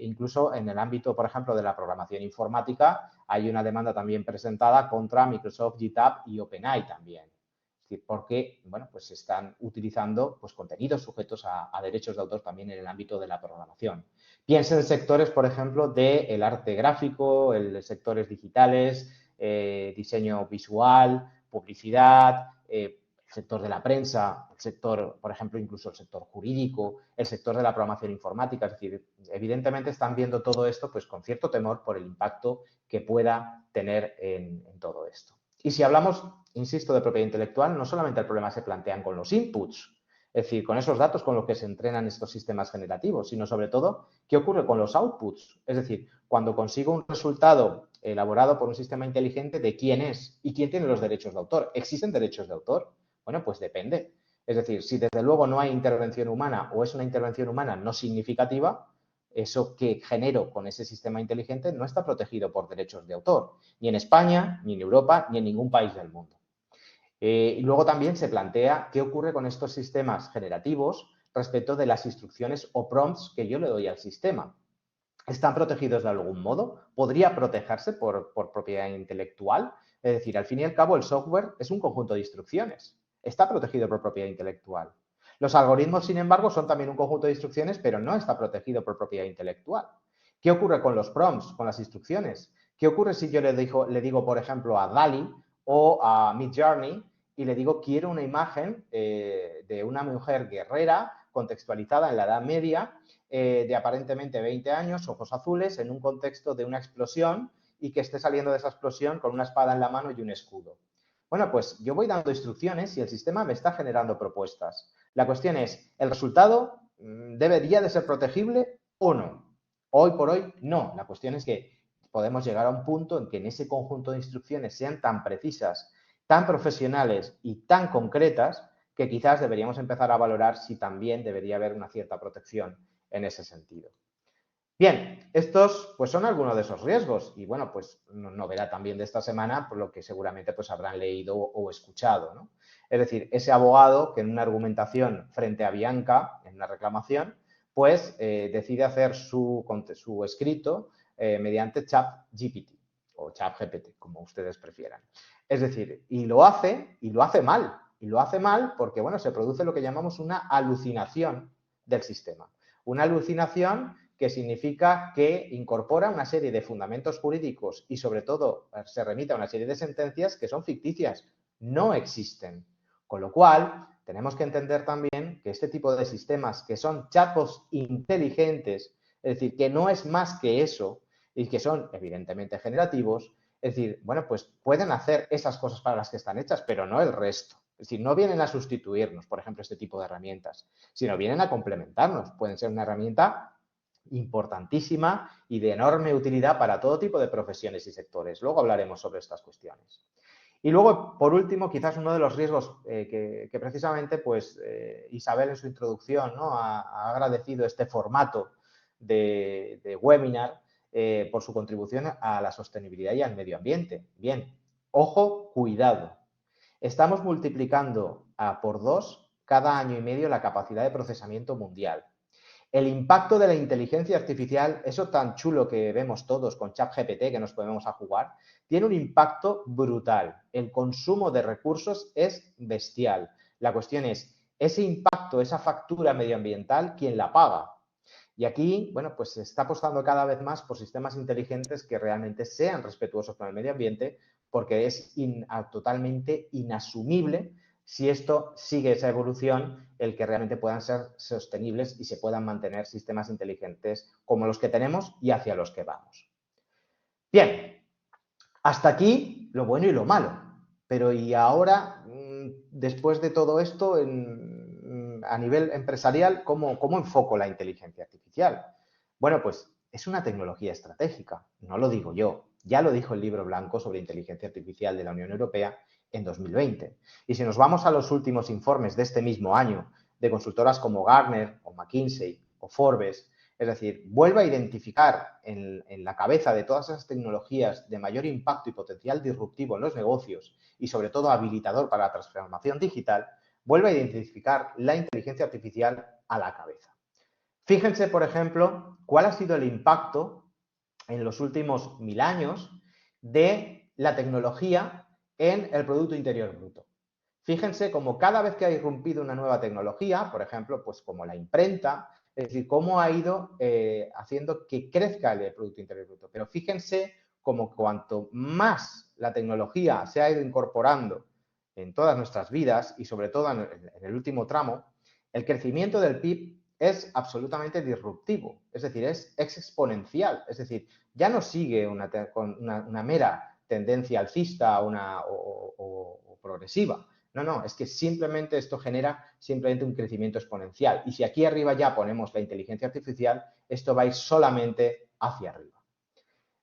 incluso en el ámbito, por ejemplo, de la programación informática, hay una demanda también presentada contra Microsoft, GitHub y OpenAI también. Es decir, porque, bueno, pues se están utilizando pues, contenidos sujetos a derechos de autor también en el ámbito de la programación. Piensen en sectores, por ejemplo, del arte gráfico, sectores digitales, diseño visual, publicidad, el sector de la prensa, el sector, por ejemplo, incluso el sector jurídico, el sector de la programación informática. Es decir, evidentemente están viendo todo esto pues con cierto temor por el impacto que pueda tener en todo esto. Y si hablamos, insisto, de propiedad intelectual, no solamente el problema se plantean con los inputs, es decir, con esos datos con los que se entrenan estos sistemas generativos, sino sobre todo, ¿qué ocurre con los outputs? Es decir, cuando consigo un resultado elaborado por un sistema inteligente, ¿de quién es? ¿Y quién tiene los derechos de autor? ¿Existen derechos de autor? Bueno, pues depende. Es decir, si desde luego no hay intervención humana o es una intervención humana no significativa, eso que genero con ese sistema inteligente no está protegido por derechos de autor, ni en España, ni en Europa, ni en ningún país del mundo. Y luego también se plantea qué ocurre con estos sistemas generativos respecto de las instrucciones o prompts que yo le doy al sistema. ¿Están protegidos de algún modo? ¿Podría protegerse por propiedad intelectual? Es decir, al fin y al cabo el software es un conjunto de instrucciones. Está protegido por propiedad intelectual. Los algoritmos, sin embargo, son también un conjunto de instrucciones, pero no está protegido por propiedad intelectual. ¿Qué ocurre con los prompts, con las instrucciones? ¿Qué ocurre si yo le digo, por ejemplo, a DALL-E o a Midjourney y le digo quiero una imagen de una mujer guerrera contextualizada en la Edad Media, de aparentemente 20 años, ojos azules, en un contexto de una explosión y que esté saliendo de esa explosión con una espada en la mano y un escudo? Bueno, pues yo voy dando instrucciones y el sistema me está generando propuestas. La cuestión es, ¿el resultado debería de ser protegible o no? Hoy por hoy, no. La cuestión es que podemos llegar a un punto en que en ese conjunto de instrucciones sean tan precisas, tan profesionales y tan concretas que quizás deberíamos empezar a valorar si también debería haber una cierta protección en ese sentido. Bien, estos pues son algunos de esos riesgos y bueno, pues novedad también de esta semana, por lo que seguramente pues habrán leído o escuchado, ¿no? Es decir, ese abogado que en una argumentación frente a Bianca, en una reclamación, pues decide hacer su escrito mediante ChatGPT o ChatGPT, como ustedes prefieran. Es decir, y lo hace mal porque, bueno, se produce lo que llamamos una alucinación del sistema. Una alucinación que significa que incorpora una serie de fundamentos jurídicos y sobre todo se remite a una serie de sentencias que son ficticias, no existen. Con lo cual, tenemos que entender también que este tipo de sistemas que son chatbots inteligentes, es decir, que no es más que eso y que son evidentemente generativos, es decir, bueno, pues pueden hacer esas cosas para las que están hechas, pero no el resto. Es decir, no vienen a sustituirnos, por ejemplo, este tipo de herramientas, sino vienen a complementarnos. Pueden ser una herramienta importantísima y de enorme utilidad para todo tipo de profesiones y sectores. Luego hablaremos sobre estas cuestiones. Y luego, por último, quizás uno de los riesgos que precisamente pues, Isabel en su introducción, ¿no? ha agradecido este formato de webinar por su contribución a la sostenibilidad y al medio ambiente. Bien, ojo, cuidado. Estamos multiplicando por 2 cada año y medio la capacidad de procesamiento mundial. El impacto de la inteligencia artificial, eso tan chulo que vemos todos con ChatGPT que nos podemos a jugar, tiene un impacto brutal. El consumo de recursos es bestial. La cuestión es, ese impacto, esa factura medioambiental, ¿quién la paga? Y aquí, bueno, pues se está apostando cada vez más por sistemas inteligentes que realmente sean respetuosos con el medio ambiente, porque es totalmente inasumible si esto sigue esa evolución, el que realmente puedan ser sostenibles y se puedan mantener sistemas inteligentes como los que tenemos y hacia los que vamos. Bien, hasta aquí lo bueno y lo malo. Pero y ahora, después de todo esto, a nivel empresarial, ¿cómo enfoco la inteligencia artificial? Bueno, pues es una tecnología estratégica, no lo digo yo, ya lo dijo el libro blanco sobre inteligencia artificial de la Unión Europea en 2020. Y si nos vamos a los últimos informes de este mismo año, de consultoras como Gartner o McKinsey o Forbes, es decir, vuelve a identificar en la cabeza de todas esas tecnologías de mayor impacto y potencial disruptivo en los negocios y sobre todo habilitador para la transformación digital, vuelve a identificar la inteligencia artificial a la cabeza. Fíjense, por ejemplo, cuál ha sido el impacto en los últimos 1000 años de la tecnología en el Producto Interior Bruto. Fíjense cómo cada vez que ha irrumpido una nueva tecnología, por ejemplo, pues como la imprenta, es decir, cómo ha ido haciendo que crezca el Producto Interior Bruto. Pero fíjense cómo cuanto más la tecnología se ha ido incorporando en todas nuestras vidas y sobre todo en el último tramo, el crecimiento del PIB es absolutamente disruptivo, es decir, es exponencial, es decir, ya no sigue una mera tendencia alcista o progresiva. No, es que simplemente esto genera simplemente un crecimiento exponencial. Y si aquí arriba ya ponemos la inteligencia artificial, esto va a ir solamente hacia arriba.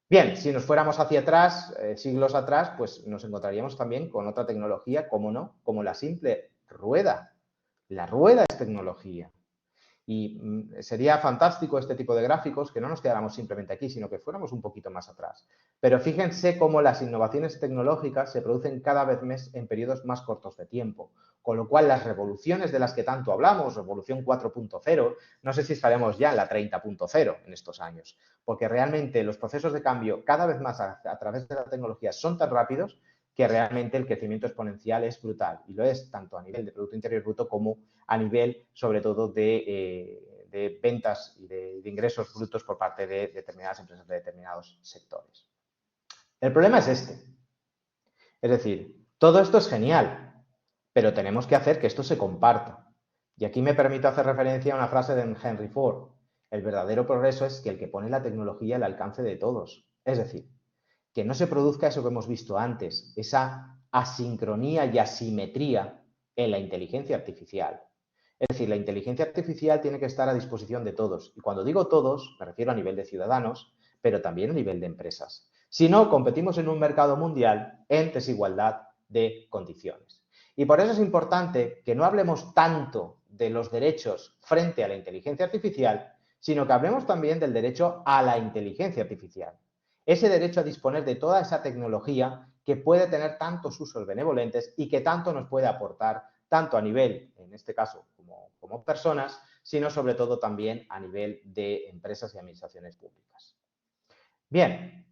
Bien, si nos fuéramos hacia atrás, siglos atrás, pues nos encontraríamos también con otra tecnología, ¿cómo no? Como la simple rueda. La rueda es tecnología. Y sería fantástico este tipo de gráficos, que no nos quedáramos simplemente aquí, sino que fuéramos un poquito más atrás. Pero fíjense cómo las innovaciones tecnológicas se producen cada vez más en periodos más cortos de tiempo. Con lo cual, las revoluciones de las que tanto hablamos, revolución 4.0, no sé si estaremos ya en la 30.0 en estos años. Porque realmente los procesos de cambio cada vez más a través de la tecnología son tan rápidos que realmente el crecimiento exponencial es brutal. Y lo es tanto a nivel de Producto Interior Bruto como a nivel, sobre todo, de ventas y de ingresos brutos por parte de determinadas empresas de determinados sectores. El problema es este. Es decir, todo esto es genial, pero tenemos que hacer que esto se comparta. Y aquí me permito hacer referencia a una frase de Henry Ford. El verdadero progreso es que el que pone la tecnología al alcance de todos. Es decir, que no se produzca eso que hemos visto antes, esa asincronía y asimetría en la inteligencia artificial. Es decir, la inteligencia artificial tiene que estar a disposición de todos. Y cuando digo todos, me refiero a nivel de ciudadanos, pero también a nivel de empresas. Si no, competimos en un mercado mundial en desigualdad de condiciones. Y por eso es importante que no hablemos tanto de los derechos frente a la inteligencia artificial, sino que hablemos también del derecho a la inteligencia artificial. Ese derecho a disponer de toda esa tecnología que puede tener tantos usos benevolentes y que tanto nos puede aportar, tanto a nivel, en este caso, como personas, sino sobre todo también a nivel de empresas y administraciones públicas. Bien,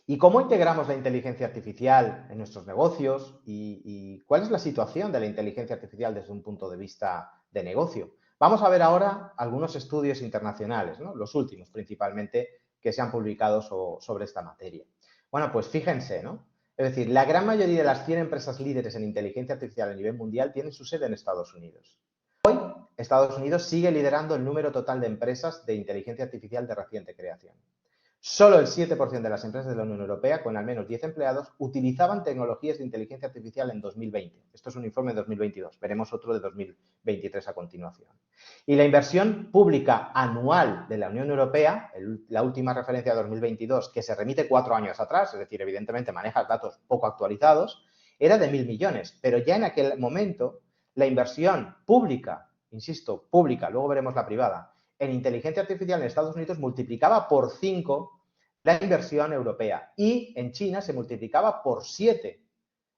¿y cómo integramos la inteligencia artificial en nuestros negocios? ¿Y cuál es la situación de la inteligencia artificial desde un punto de vista de negocio? Vamos a ver ahora algunos estudios internacionales, ¿no? Los últimos principalmente que se han publicado sobre esta materia. Bueno, pues fíjense, ¿no? Es decir, la gran mayoría de las 100 empresas líderes en inteligencia artificial a nivel mundial tienen su sede en Estados Unidos. Estados Unidos sigue liderando el número total de empresas de inteligencia artificial de reciente creación. Solo el 7% de las empresas de la Unión Europea, con al menos 10 empleados, utilizaban tecnologías de inteligencia artificial en 2020. Esto es un informe de 2022. Veremos otro de 2023 a continuación. Y la inversión pública anual de la Unión Europea, la última referencia de 2022, que se remite 4 años atrás, es decir, evidentemente maneja datos poco actualizados, era de 1.000 millones. Pero ya en aquel momento, la inversión pública, insisto, pública, luego veremos la privada, en inteligencia artificial en Estados Unidos multiplicaba por 5 la inversión europea y en China se multiplicaba por 7.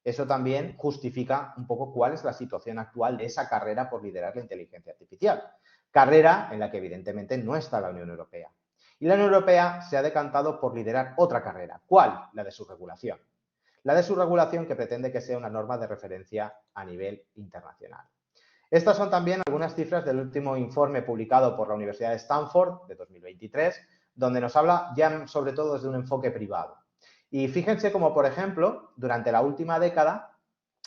Eso también justifica un poco cuál es la situación actual de esa carrera por liderar la inteligencia artificial. Carrera en la que evidentemente no está la Unión Europea. Y la Unión Europea se ha decantado por liderar otra carrera. ¿Cuál? La de su regulación. La de su regulación que pretende que sea una norma de referencia a nivel internacional. Estas son también algunas cifras del último informe publicado por la Universidad de Stanford de 2023, donde nos habla ya sobre todo desde un enfoque privado. Y fíjense como, por ejemplo, durante la última década,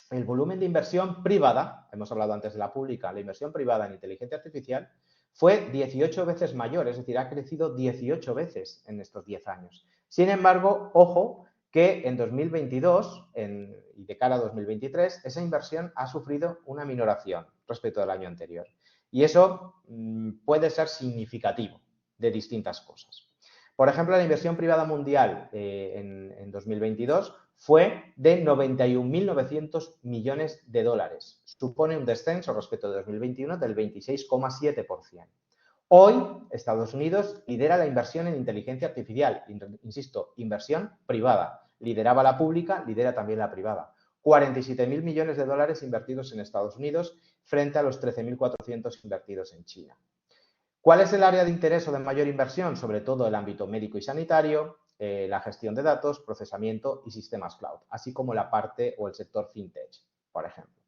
el volumen de inversión privada, hemos hablado antes de la pública, la inversión privada en inteligencia artificial, fue 18 veces mayor, es decir, ha crecido 18 veces en estos 10 años. Sin embargo, ojo, que en 2022 y de cara a 2023, esa inversión ha sufrido una minoración respecto al año anterior. Y eso puede ser significativo de distintas cosas. Por ejemplo, la inversión privada mundial en 2022 fue de 91.900 millones de dólares. Supone un descenso respecto de 2021 del 26,7%. Hoy, Estados Unidos lidera la inversión en inteligencia artificial, insisto, inversión privada. Lideraba la pública, lidera también la privada. 47.000 millones de dólares invertidos en Estados Unidos frente a los 13.400 invertidos en China. ¿Cuál es el área de interés o de mayor inversión? Sobre todo el ámbito médico y sanitario, la gestión de datos, procesamiento y sistemas cloud, así como la parte o el sector fintech, por ejemplo.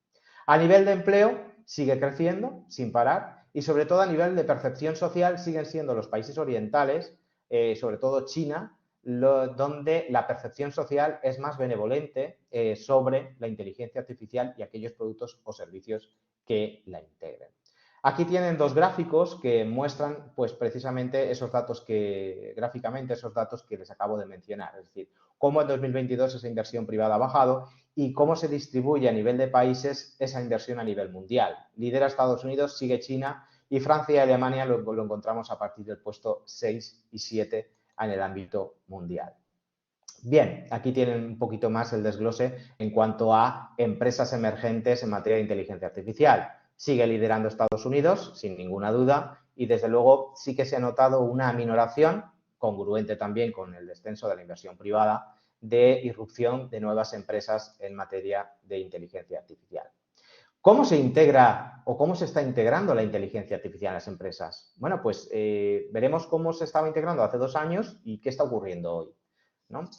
A nivel de empleo, sigue creciendo sin parar y sobre todo a nivel de percepción social siguen siendo los países orientales, sobre todo China, donde la percepción social es más benevolente sobre la inteligencia artificial y aquellos productos o servicios que la integren. Aquí tienen dos gráficos que muestran pues precisamente esos datos gráficamente esos datos que les acabo de mencionar, es decir, cómo en 2022 esa inversión privada ha bajado y cómo se distribuye a nivel de países esa inversión a nivel mundial. Lidera Estados Unidos, sigue China y Francia y Alemania lo encontramos a partir del puesto 6 y 7 en el ámbito mundial. Bien, aquí tienen un poquito más el desglose en cuanto a empresas emergentes en materia de inteligencia artificial. Sigue liderando Estados Unidos, sin ninguna duda, y desde luego sí que se ha notado una aminoración, congruente también con el descenso de la inversión privada, de irrupción de nuevas empresas en materia de inteligencia artificial. ¿Cómo se integra o cómo se está integrando la inteligencia artificial en las empresas? Bueno, pues veremos cómo se estaba integrando hace 2 años y qué está ocurriendo hoy, ¿no?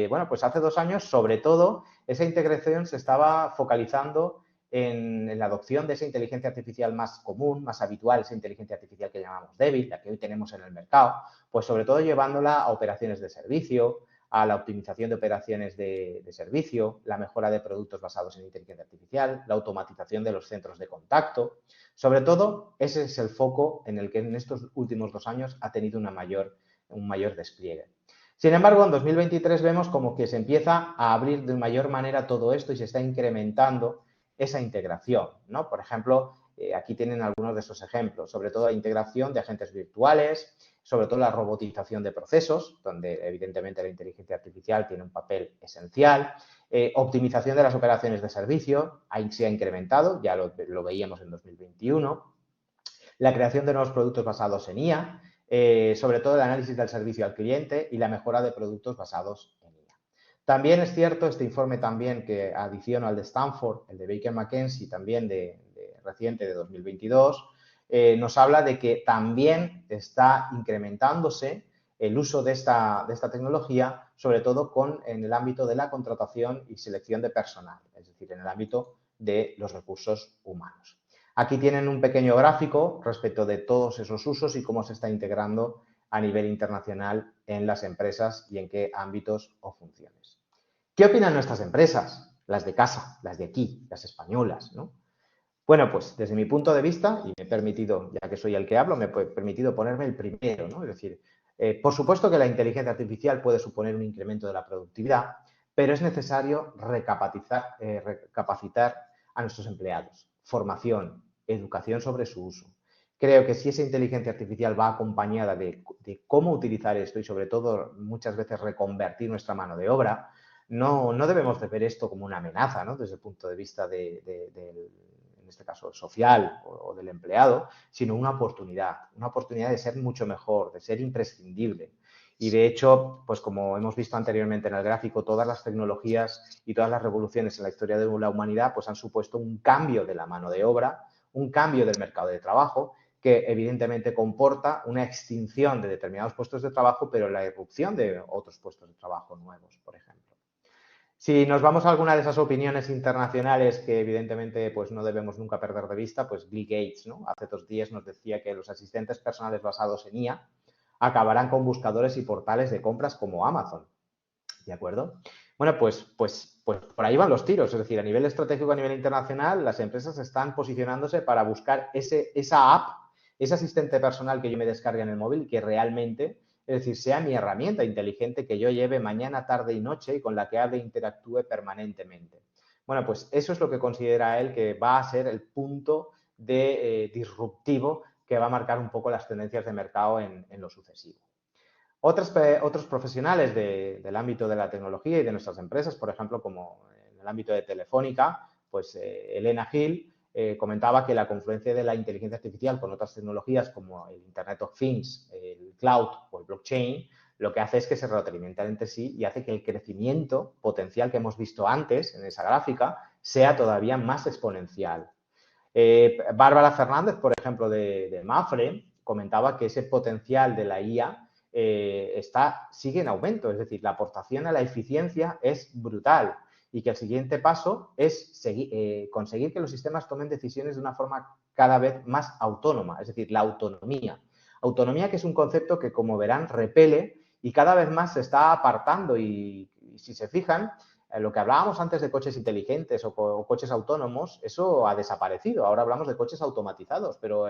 Bueno, pues hace 2 años, sobre todo, esa integración se estaba focalizando en la adopción de esa inteligencia artificial más común, más habitual, esa inteligencia artificial que llamamos débil, la que hoy tenemos en el mercado, pues sobre todo llevándola a operaciones de servicio, a la optimización de operaciones de servicio, la mejora de productos basados en inteligencia artificial, la automatización de los centros de contacto. Sobre todo, ese es el foco en el que en estos últimos 2 años ha tenido un mayor despliegue. Sin embargo, en 2023 vemos como que se empieza a abrir de mayor manera todo esto y se está incrementando esa integración, ¿no? Por ejemplo, aquí tienen algunos de esos ejemplos, sobre todo la integración de agentes virtuales, sobre todo la robotización de procesos, donde evidentemente la inteligencia artificial tiene un papel esencial, optimización de las operaciones de servicio, ahí se ha incrementado, ya lo veíamos en 2021, la creación de nuevos productos basados en IA, sobre todo el análisis del servicio al cliente y la mejora de productos basados en IA. También es cierto, este informe también que adiciono al de Stanford, el de Baker McKenzie, también reciente de 2022, nos habla de que también está incrementándose el uso de esta tecnología, sobre todo en el ámbito de la contratación y selección de personal, es decir, en el ámbito de los recursos humanos. Aquí tienen un pequeño gráfico respecto de todos esos usos y cómo se está integrando a nivel internacional en las empresas y en qué ámbitos o funciones. ¿Qué opinan nuestras empresas? Las de casa, las de aquí, las españolas, ¿no? Bueno, pues desde mi punto de vista, y me he permitido, ya que soy el que hablo, me he permitido ponerme el primero, ¿no? Es decir, por supuesto que la inteligencia artificial puede suponer un incremento de la productividad, pero es necesario recapacitar a nuestros empleados. Formación, educación sobre su uso. Creo que si esa inteligencia artificial va acompañada de cómo utilizar esto y sobre todo muchas veces reconvertir nuestra mano de obra, no debemos de ver esto como una amenaza, ¿no? Desde el punto de vista en este caso social o del empleado, sino una oportunidad de ser mucho mejor, de ser imprescindible. Y de hecho, pues como hemos visto anteriormente en el gráfico, todas las tecnologías y todas las revoluciones en la historia de la humanidad pues han supuesto un cambio de la mano de obra, un cambio del mercado de trabajo, que evidentemente comporta una extinción de determinados puestos de trabajo, pero la irrupción de otros puestos de trabajo nuevos, por ejemplo. Si nos vamos a alguna de esas opiniones internacionales que evidentemente pues no debemos nunca perder de vista, pues Bill Gates, ¿no? Hace 2 días nos decía que los asistentes personales basados en IA acabarán con buscadores y portales de compras como Amazon. ¿De acuerdo? Bueno, pues por ahí van los tiros. Es decir, a nivel estratégico, a nivel internacional, las empresas están posicionándose para buscar esa app, ese asistente personal que yo me descargue en el móvil, que realmente, es decir, sea mi herramienta inteligente que yo lleve mañana, tarde y noche y con la que hable e interactúe permanentemente. Bueno, pues eso es lo que considera él que va a ser el punto disruptivo que va a marcar un poco las tendencias de mercado en lo sucesivo. Otros profesionales del ámbito de la tecnología y de nuestras empresas, por ejemplo, como en el ámbito de Telefónica, pues Elena Gil comentaba que la confluencia de la inteligencia artificial con otras tecnologías como el Internet of Things, el cloud o el blockchain, lo que hace es que se retroalimentan entre sí y hace que el crecimiento potencial que hemos visto antes en esa gráfica sea todavía más exponencial. Bárbara Fernández, por ejemplo, de Mafre, comentaba que ese potencial de la IA sigue en aumento, es decir, la aportación a la eficiencia es brutal y que el siguiente paso es conseguir que los sistemas tomen decisiones de una forma cada vez más autónoma, es decir, la autonomía. Autonomía que es un concepto que, como verán, repele y cada vez más se está apartando y si se fijan, lo que hablábamos antes de coches inteligentes o coches autónomos, eso ha desaparecido. Ahora hablamos de coches automatizados, pero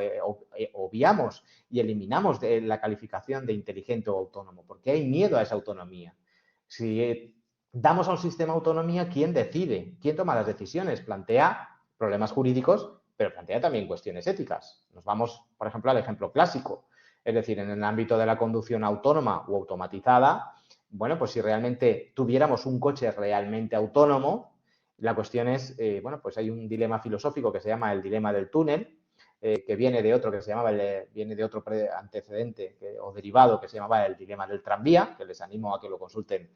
obviamos y eliminamos de la calificación de inteligente o autónomo, porque hay miedo a esa autonomía. Si damos a un sistema autonomía, ¿quién decide? ¿Quién toma las decisiones? Plantea problemas jurídicos, pero plantea también cuestiones éticas. Nos vamos, por ejemplo, al ejemplo clásico. Es decir, en el ámbito de la conducción autónoma o automatizada, bueno, pues si realmente tuviéramos un coche realmente autónomo, la cuestión es, bueno, pues hay un dilema filosófico que se llama el dilema del túnel, que viene de otro que se llamaba, viene de otro antecedente o derivado que se llamaba el dilema del tranvía, que les animo a que lo consulten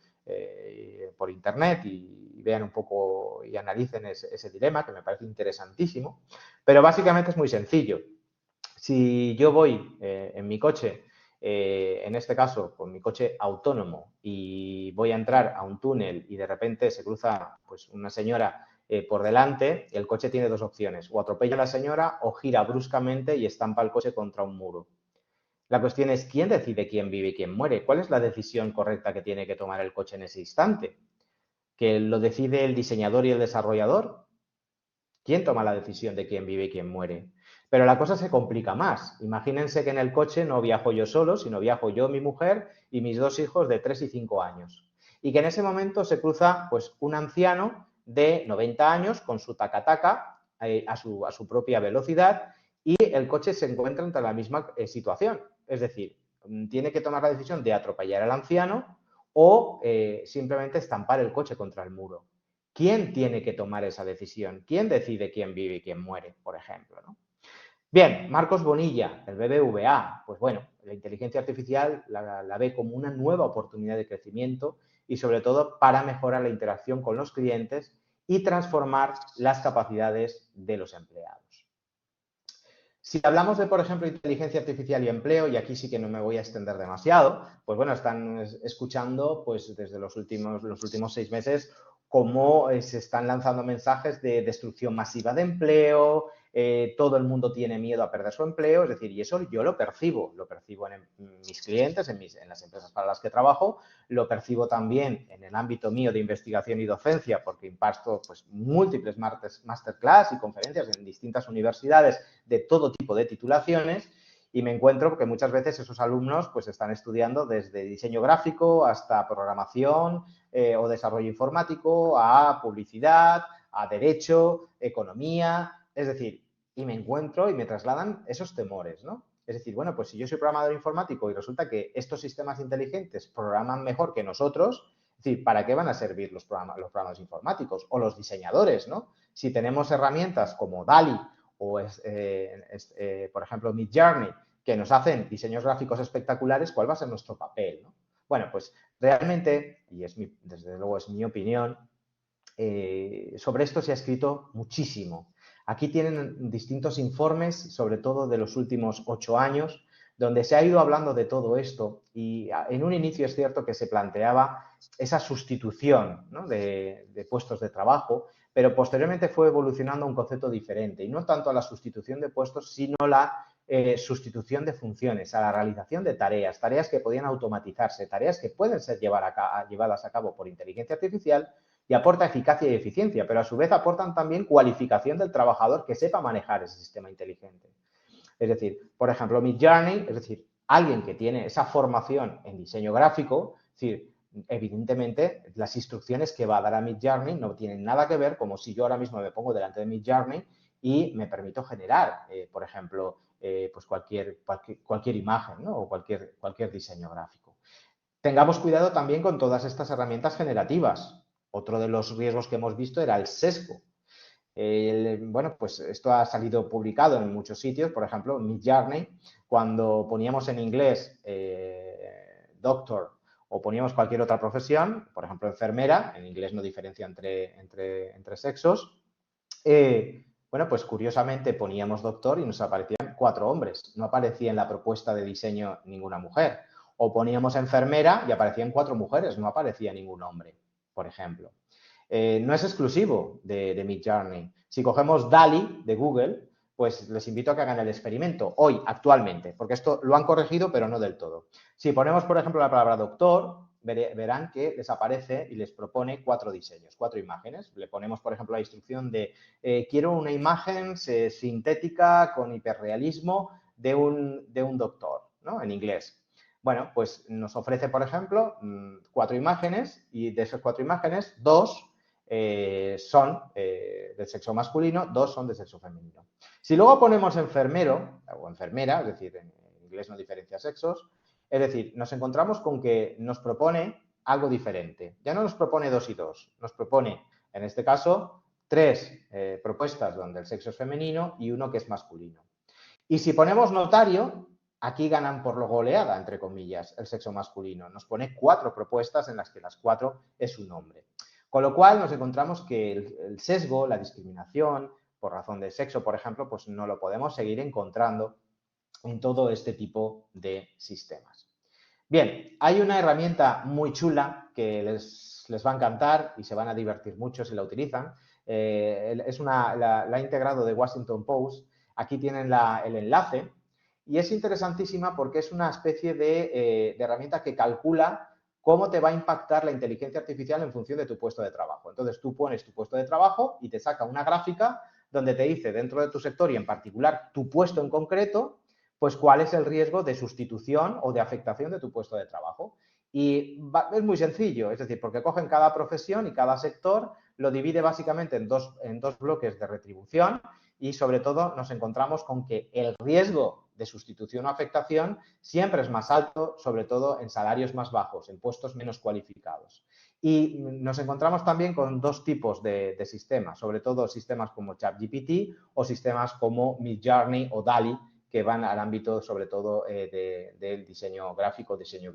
por internet y vean un poco y analicen ese dilema, que me parece interesantísimo. Pero básicamente es muy sencillo. Si yo voy en mi coche, en este caso con mi coche autónomo, y voy a entrar a un túnel y de repente se cruza pues, una señora por delante, el coche tiene dos opciones: o atropella a la señora o gira bruscamente y estampa el coche contra un muro. La cuestión es, ¿quién decide quién vive y quién muere? ¿Cuál es la decisión correcta que tiene que tomar el coche en ese instante? ¿Que lo decide el diseñador y el desarrollador? ¿Quién toma la decisión de quién vive y quién muere? Pero la cosa se complica más. Imagínense que en el coche no viajo yo solo, sino viajo yo, mi mujer y mis 2 hijos de 3 y 5 años. Y que en ese momento se cruza pues, un anciano de 90 años con su taca-taca a su propia velocidad y el coche se encuentra ante la misma situación. Es decir, tiene que tomar la decisión de atropellar al anciano o simplemente estampar el coche contra el muro. ¿Quién tiene que tomar esa decisión? ¿Quién decide quién vive y quién muere, por ejemplo, ¿no? Bien, Marcos Bonilla, del BBVA, pues bueno, la inteligencia artificial la ve como una nueva oportunidad de crecimiento y sobre todo para mejorar la interacción con los clientes y transformar las capacidades de los empleados. Si hablamos de, por ejemplo, inteligencia artificial y empleo, y aquí sí que no me voy a extender demasiado, pues bueno, están escuchando pues desde los últimos 6 meses cómo se están lanzando mensajes de destrucción masiva de empleo, todo el mundo tiene miedo a perder su empleo, es decir, y eso yo lo percibo en mis clientes, en las empresas para las que trabajo, lo percibo también en el ámbito mío de investigación y docencia, porque imparto pues, múltiples masterclass y conferencias en distintas universidades de todo tipo de titulaciones, y me encuentro que muchas veces esos alumnos pues están estudiando desde diseño gráfico hasta programación o desarrollo informático, a publicidad, a derecho, economía, es decir, y me encuentro y me trasladan esos temores, ¿no? Es decir, bueno, pues si yo soy programador informático y resulta que estos sistemas inteligentes programan mejor que nosotros, es decir, ¿para qué van a servir los programas informáticos o los diseñadores, ¿no? Si tenemos herramientas como DALI o, por ejemplo, Midjourney, que nos hacen diseños gráficos espectaculares, ¿cuál va a ser nuestro papel, ¿no? Bueno, pues realmente, y desde luego es mi opinión, sobre esto se ha escrito muchísimo. Aquí tienen distintos informes, sobre todo de los últimos 8 años, donde se ha ido hablando de todo esto y en un inicio es cierto que se planteaba esa sustitución, ¿no?, de puestos de trabajo, pero posteriormente fue evolucionando a un concepto diferente y no tanto a la sustitución de puestos, sino la sustitución de funciones, a la realización de tareas, tareas que podían automatizarse, tareas que pueden ser llevadas a cabo por inteligencia artificial y aporta eficacia y eficiencia, pero a su vez aportan también cualificación del trabajador que sepa manejar ese sistema inteligente. Es decir, por ejemplo, Midjourney, es decir, alguien que tiene esa formación en diseño gráfico, es decir, evidentemente las instrucciones que va a dar a Midjourney no tienen nada que ver como si yo ahora mismo me pongo delante de Midjourney y me permito generar, por ejemplo, pues cualquier imagen, ¿no?, o cualquier diseño gráfico. Tengamos cuidado también con todas estas herramientas generativas. Otro de los riesgos que hemos visto era el sesgo. Bueno, pues esto ha salido publicado en muchos sitios, por ejemplo, Midjourney, cuando poníamos en inglés doctor o poníamos cualquier otra profesión, por ejemplo, enfermera, en inglés no diferencia entre sexos, bueno, pues curiosamente poníamos doctor y nos aparecían 4 hombres, no aparecía en la propuesta de diseño ninguna mujer. O poníamos enfermera y aparecían 4 mujeres, no aparecía ningún hombre, por ejemplo. No es exclusivo de Midjourney. Si cogemos DALI de Google, pues les invito a que hagan el experimento hoy, actualmente, porque esto lo han corregido, pero no del todo. Si ponemos, por ejemplo, la palabra doctor, verán que les aparece y les propone 4 diseños, 4 imágenes. Le ponemos, por ejemplo, la instrucción de quiero una imagen sintética con hiperrealismo de un doctor, ¿no?, en inglés. Bueno, pues nos ofrece, por ejemplo, 4 imágenes y de esas 4 imágenes, 2 son del sexo masculino, 2 son del sexo femenino. Si luego ponemos enfermero o enfermera, es decir, en inglés no diferencia sexos, es decir, nos encontramos con que nos propone algo diferente. Ya no nos propone 2 y 2, nos propone, en este caso, 3 propuestas donde el sexo es femenino y 1 que es masculino. Y si ponemos notario, aquí ganan por lo goleada, entre comillas, el sexo masculino. Nos pone 4 propuestas en las que las 4 es un hombre. Con lo cual nos encontramos que el sesgo, la discriminación por razón de sexo, por ejemplo, pues no lo podemos seguir encontrando en todo este tipo de sistemas. Bien, hay una herramienta muy chula que les va a encantar y se van a divertir mucho si la utilizan. La ha integrado de Washington Post. Aquí tienen el enlace y es interesantísima porque es una especie de herramienta que calcula cómo te va a impactar la inteligencia artificial en función de tu puesto de trabajo. Entonces, tú pones tu puesto de trabajo y te saca una gráfica donde te dice, dentro de tu sector y en particular tu puesto en concreto, pues cuál es el riesgo de sustitución o de afectación de tu puesto de trabajo. Y es muy sencillo, es decir, porque cogen cada profesión y cada sector, lo divide básicamente en dos bloques de retribución y sobre todo nos encontramos con que el riesgo de sustitución o afectación siempre es más alto, sobre todo en salarios más bajos, en puestos menos cualificados. Y nos encontramos también con 2 tipos de sistemas, sobre todo sistemas como ChatGPT o sistemas como Midjourney o DALI, que van al ámbito sobre todo del diseño gráfico, diseño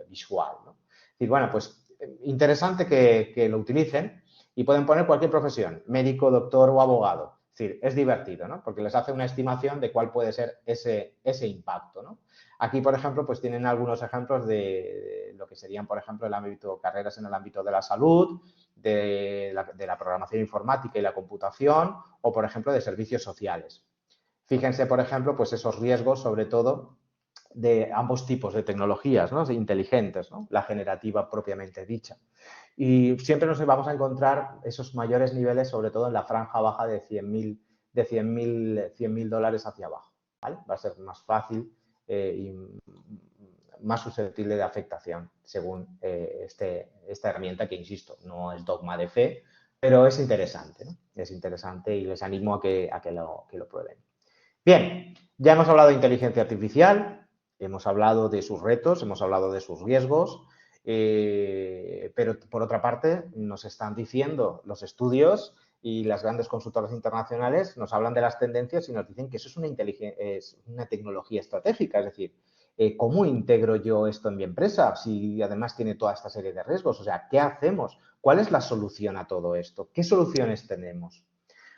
visual, ¿no? Y bueno, pues interesante que lo utilicen y pueden poner cualquier profesión, médico, doctor o abogado. Es decir, es divertido, ¿no?, porque les hace una estimación de cuál puede ser ese impacto, ¿no? Aquí, por ejemplo, pues tienen algunos ejemplos de lo que serían, por ejemplo, carreras en el ámbito de la salud, de la programación informática y la computación, o, por ejemplo, de servicios sociales. Fíjense, por ejemplo, pues esos riesgos, sobre todo, de ambos tipos de tecnologías, ¿no? Inteligentes, ¿no? La generativa propiamente dicha. Y siempre nos vamos a encontrar esos mayores niveles, sobre todo en la franja baja de 100.000 dólares hacia abajo, ¿vale? Va a ser más fácil y más susceptible de afectación según esta herramienta que, insisto, no es dogma de fe, pero es interesante, ¿no? Es interesante y les animo a que lo prueben. Bien, ya hemos hablado de inteligencia artificial, hemos hablado de sus retos, hemos hablado de sus riesgos, pero por otra parte nos están diciendo los estudios y las grandes consultoras internacionales nos hablan de las tendencias y nos dicen que eso es una tecnología estratégica, es decir, ¿cómo integro yo esto en mi empresa si además tiene toda esta serie de riesgos? O sea, ¿qué hacemos? ¿Cuál es la solución a todo esto? ¿Qué soluciones tenemos?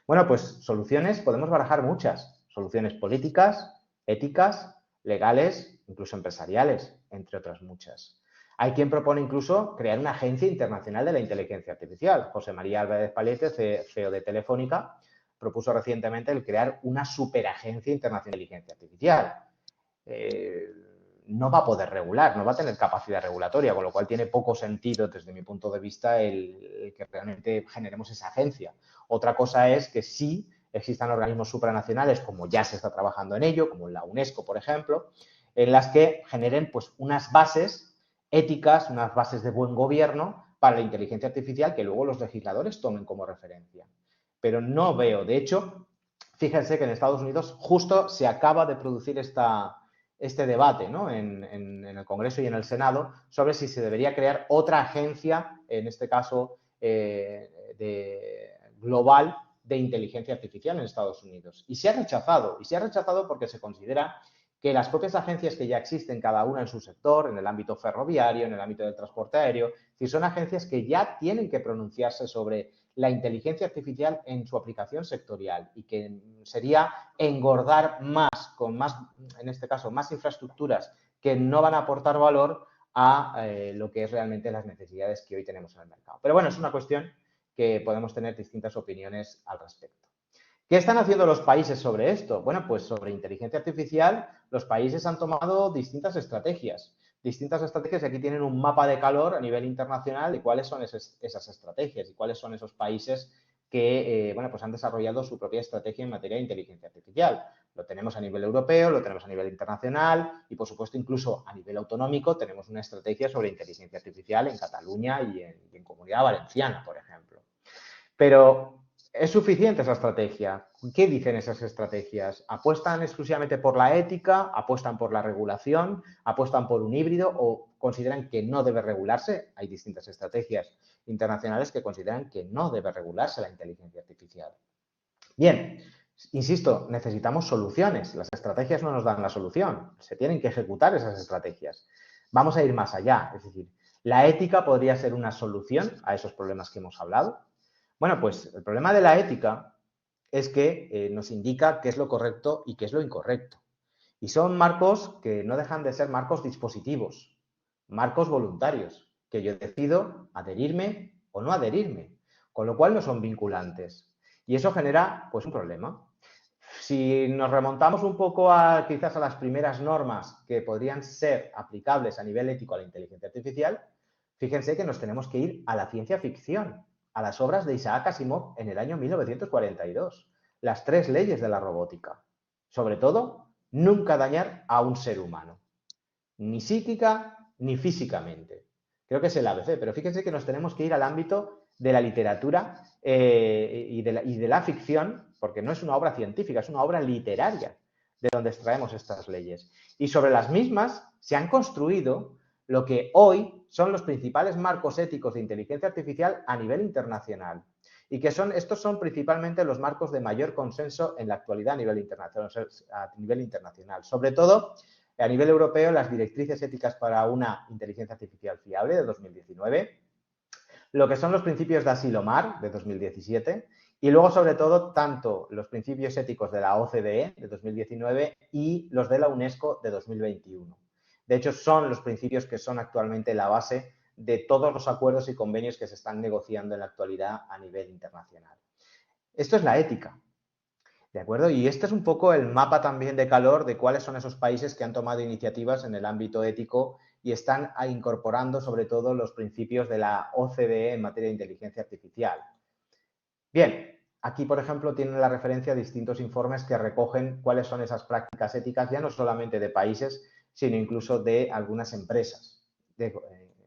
Bueno, pues soluciones podemos barajar muchas. Soluciones políticas, éticas, legales, incluso empresariales, entre otras muchas. Hay quien propone incluso crear una agencia internacional de la inteligencia artificial. José María Álvarez Pallete, CEO de Telefónica, propuso recientemente el crear una superagencia internacional de inteligencia artificial. No va a poder regular, no va a tener capacidad regulatoria, con lo cual tiene poco sentido desde mi punto de vista el que realmente generemos esa agencia. Otra cosa es que sí existan organismos supranacionales, como ya se está trabajando en ello, como la UNESCO, por ejemplo, en las que generen pues unas bases éticas, unas bases de buen gobierno para la inteligencia artificial que luego los legisladores tomen como referencia. Pero no veo, de hecho, fíjense que en Estados Unidos justo se acaba de producir este debate, ¿no? en el Congreso y en el Senado sobre si se debería crear otra agencia, en este caso global, de inteligencia artificial en Estados Unidos. Y se ha rechazado porque se considera que las propias agencias que ya existen, cada una en su sector, en el ámbito ferroviario, en el ámbito del transporte aéreo, si son agencias que ya tienen que pronunciarse sobre la inteligencia artificial en su aplicación sectorial y que sería engordar en este caso, más infraestructuras que no van a aportar valor a lo que es realmente las necesidades que hoy tenemos en el mercado. Pero bueno, es una cuestión que podemos tener distintas opiniones al respecto. ¿Qué están haciendo los países sobre esto? Bueno, pues sobre inteligencia artificial los países han tomado distintas estrategias y aquí tienen un mapa de calor a nivel internacional de cuáles son esas estrategias y cuáles son esos países que pues han desarrollado su propia estrategia en materia de inteligencia artificial. Lo tenemos a nivel europeo, lo tenemos a nivel internacional y, por supuesto, incluso a nivel autonómico tenemos una estrategia sobre inteligencia artificial en Cataluña y en Comunidad Valenciana, por ejemplo. Pero ¿es suficiente esa estrategia? ¿Qué dicen esas estrategias? ¿Apuestan exclusivamente por la ética? ¿Apuestan por la regulación? ¿Apuestan por un híbrido? ¿O consideran que no debe regularse? Hay distintas estrategias internacionales que consideran que no debe regularse la inteligencia artificial. Bien, insisto, necesitamos soluciones. Las estrategias no nos dan la solución. Se tienen que ejecutar esas estrategias. Vamos a ir más allá. Es decir, ¿la ética podría ser una solución a esos problemas que hemos hablado? Bueno, pues el problema de la ética es que nos indica qué es lo correcto y qué es lo incorrecto. Y son marcos que no dejan de ser marcos dispositivos, marcos voluntarios, que yo decido adherirme o no adherirme, con lo cual no son vinculantes. Y eso genera, pues, un problema. Si nos remontamos un poco quizás a las primeras normas que podrían ser aplicables a nivel ético a la inteligencia artificial, fíjense que nos tenemos que ir a la ciencia ficción, a las obras de Isaac Asimov en el año 1942, las 3 leyes de la robótica. Sobre todo, nunca dañar a un ser humano, ni psíquica ni físicamente. Creo que es el ABC, pero fíjense que nos tenemos que ir al ámbito de la literatura y de la ficción, porque no es una obra científica, es una obra literaria de donde extraemos estas leyes. Y sobre las mismas se han construido lo que hoy son los principales marcos éticos de inteligencia artificial a nivel internacional. Y que estos son principalmente los marcos de mayor consenso en la actualidad a nivel internacional. Sobre todo, a nivel europeo, las directrices éticas para una inteligencia artificial fiable de 2019, lo que son los principios de Asilomar de 2017 y luego, sobre todo, tanto los principios éticos de la OCDE de 2019 y los de la UNESCO de 2021. De hecho, son los principios que son actualmente la base de todos los acuerdos y convenios que se están negociando en la actualidad a nivel internacional. Esto es la ética, ¿de acuerdo? Y este es un poco el mapa también de calor de cuáles son esos países que han tomado iniciativas en el ámbito ético y están incorporando sobre todo los principios de la OCDE en materia de inteligencia artificial. Bien, aquí, por ejemplo, tienen la referencia a distintos informes que recogen cuáles son esas prácticas éticas, ya no solamente de países, sino incluso de algunas empresas.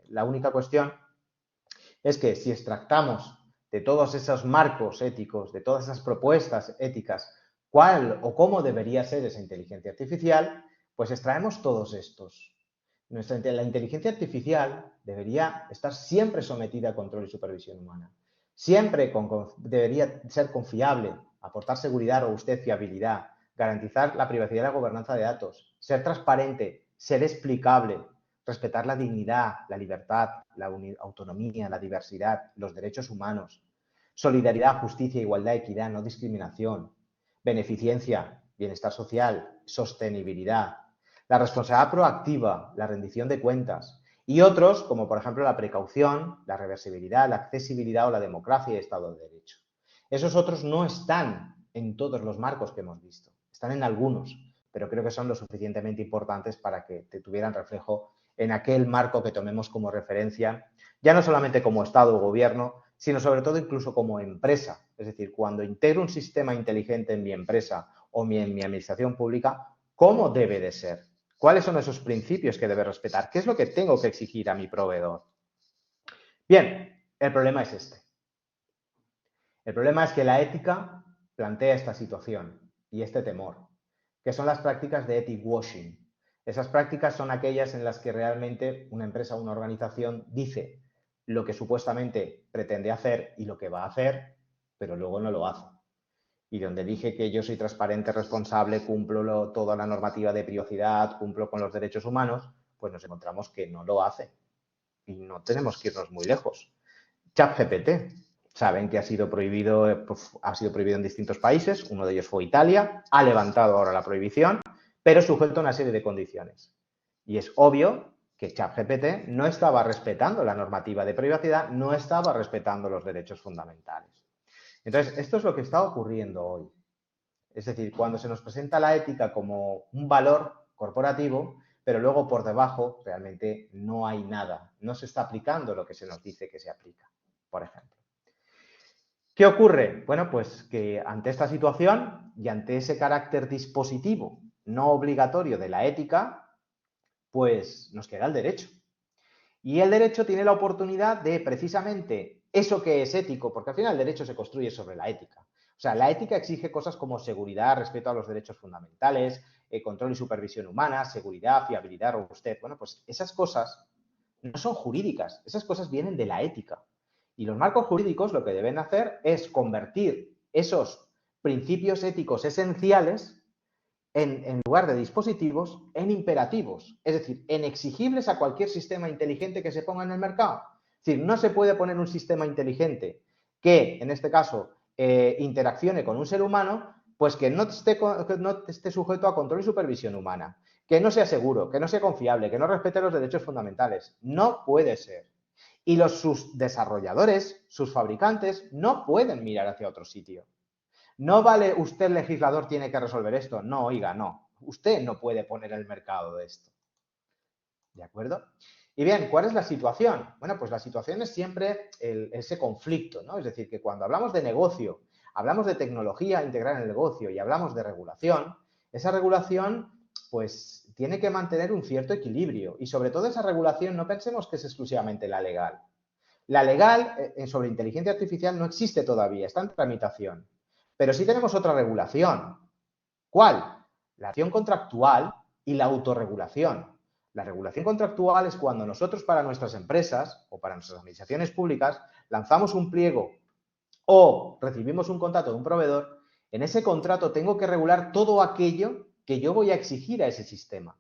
La única cuestión es que si extractamos de todos esos marcos éticos, de todas esas propuestas éticas, cuál o cómo debería ser esa inteligencia artificial, pues extraemos todos estos. La inteligencia artificial debería estar siempre sometida a control y supervisión humana. Siempre debería ser confiable, aportar seguridad, robustez, fiabilidad, garantizar la privacidad y la gobernanza de datos, ser transparente, ser explicable, respetar la dignidad, la libertad, la autonomía, la diversidad, los derechos humanos, solidaridad, justicia, igualdad, equidad, no discriminación, beneficencia, bienestar social, sostenibilidad, la responsabilidad proactiva, la rendición de cuentas y otros como por ejemplo la precaución, la reversibilidad, la accesibilidad o la democracia y Estado de Derecho. Esos otros no están en todos los marcos que hemos visto, están en algunos, pero creo que son lo suficientemente importantes para que tuvieran reflejo en aquel marco que tomemos como referencia, ya no solamente como Estado o Gobierno, sino sobre todo incluso como empresa. Es decir, cuando integro un sistema inteligente en mi empresa o en mi administración pública, ¿cómo debe de ser? ¿Cuáles son esos principios que debe respetar? ¿Qué es lo que tengo que exigir a mi proveedor? Bien, el problema es este. El problema es que la ética plantea esta situación y este temor, que son las prácticas de ethic washing. Esas prácticas son aquellas en las que realmente una empresa o una organización dice lo que supuestamente pretende hacer y lo que va a hacer, pero luego no lo hace. Y donde dije que yo soy transparente, responsable, cumplo toda la normativa de privacidad, cumplo con los derechos humanos, pues nos encontramos que no lo hace. Y no tenemos que irnos muy lejos. ChatGPT, saben que ha sido prohibido en distintos países, uno de ellos fue Italia, ha levantado ahora la prohibición, pero sujeto a una serie de condiciones. Y es obvio que ChatGPT no estaba respetando la normativa de privacidad, no estaba respetando los derechos fundamentales. Entonces, esto es lo que está ocurriendo hoy. Es decir, cuando se nos presenta la ética como un valor corporativo, pero luego por debajo realmente no hay nada, no se está aplicando lo que se nos dice que se aplica, por ejemplo. ¿Qué ocurre? Bueno, pues que ante esta situación y ante ese carácter dispositivo no obligatorio de la ética, pues nos queda el derecho. Y el derecho tiene la oportunidad de precisamente eso que es ético, porque al final el derecho se construye sobre la ética. O sea, la ética exige cosas como seguridad, respeto a los derechos fundamentales, control y supervisión humana, seguridad, fiabilidad, robustez. Bueno, pues esas cosas no son jurídicas, esas cosas vienen de la ética. Y los marcos jurídicos lo que deben hacer es convertir esos principios éticos esenciales en lugar de dispositivos, en imperativos, es decir, en exigibles a cualquier sistema inteligente que se ponga en el mercado. Es decir, no se puede poner un sistema inteligente que, en este caso, interaccione con un ser humano, pues que no esté sujeto a control y supervisión humana, que no sea seguro, que no sea confiable, que no respete los derechos fundamentales. No puede ser. Y sus desarrolladores, sus fabricantes, no pueden mirar hacia otro sitio. No vale usted, legislador, tiene que resolver esto. No, oiga, no. Usted no puede poner el mercado de esto. ¿De acuerdo? Y bien, ¿cuál es la situación? Bueno, pues la situación es siempre ese conflicto, ¿no? Es decir, que cuando hablamos de negocio, hablamos de tecnología integral en el negocio y hablamos de regulación, esa regulación pues tiene que mantener un cierto equilibrio y sobre todo esa regulación no pensemos que es exclusivamente la legal. La legal sobre inteligencia artificial no existe todavía, está en tramitación. Pero sí tenemos otra regulación. ¿Cuál? La acción contractual y la autorregulación. La regulación contractual es cuando nosotros para nuestras empresas o para nuestras administraciones públicas lanzamos un pliego o recibimos un contrato de un proveedor. En ese contrato tengo que regular todo aquello que yo voy a exigir a ese sistema.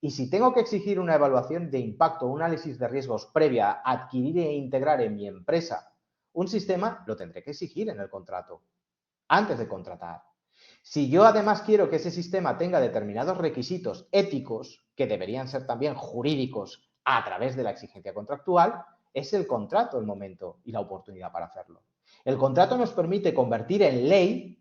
Y si tengo que exigir una evaluación de impacto o un análisis de riesgos previa a adquirir e integrar en mi empresa un sistema, lo tendré que exigir en el contrato antes de contratar. Si yo además quiero que ese sistema tenga determinados requisitos éticos, que deberían ser también jurídicos a través de la exigencia contractual, es el contrato el momento y la oportunidad para hacerlo. El contrato nos permite convertir en ley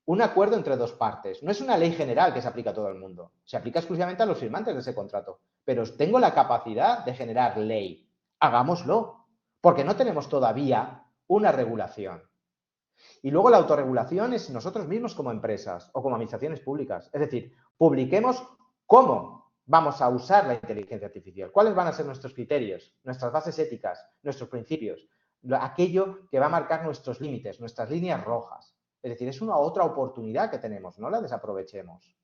un acuerdo entre dos partes. No es una ley general que se aplica a todo el mundo. Se aplica exclusivamente a los firmantes de ese contrato. Pero tengo la capacidad de generar ley. Hagámoslo. Porque no tenemos todavía una regulación. Y luego la autorregulación es nosotros mismos como empresas o como administraciones públicas. Es decir, publiquemos cómo vamos a usar la inteligencia artificial, cuáles van a ser nuestros criterios, nuestras bases éticas, nuestros principios, aquello que va a marcar nuestros límites, nuestras líneas rojas. Es decir, es una otra oportunidad que tenemos, no la desaprovechemos.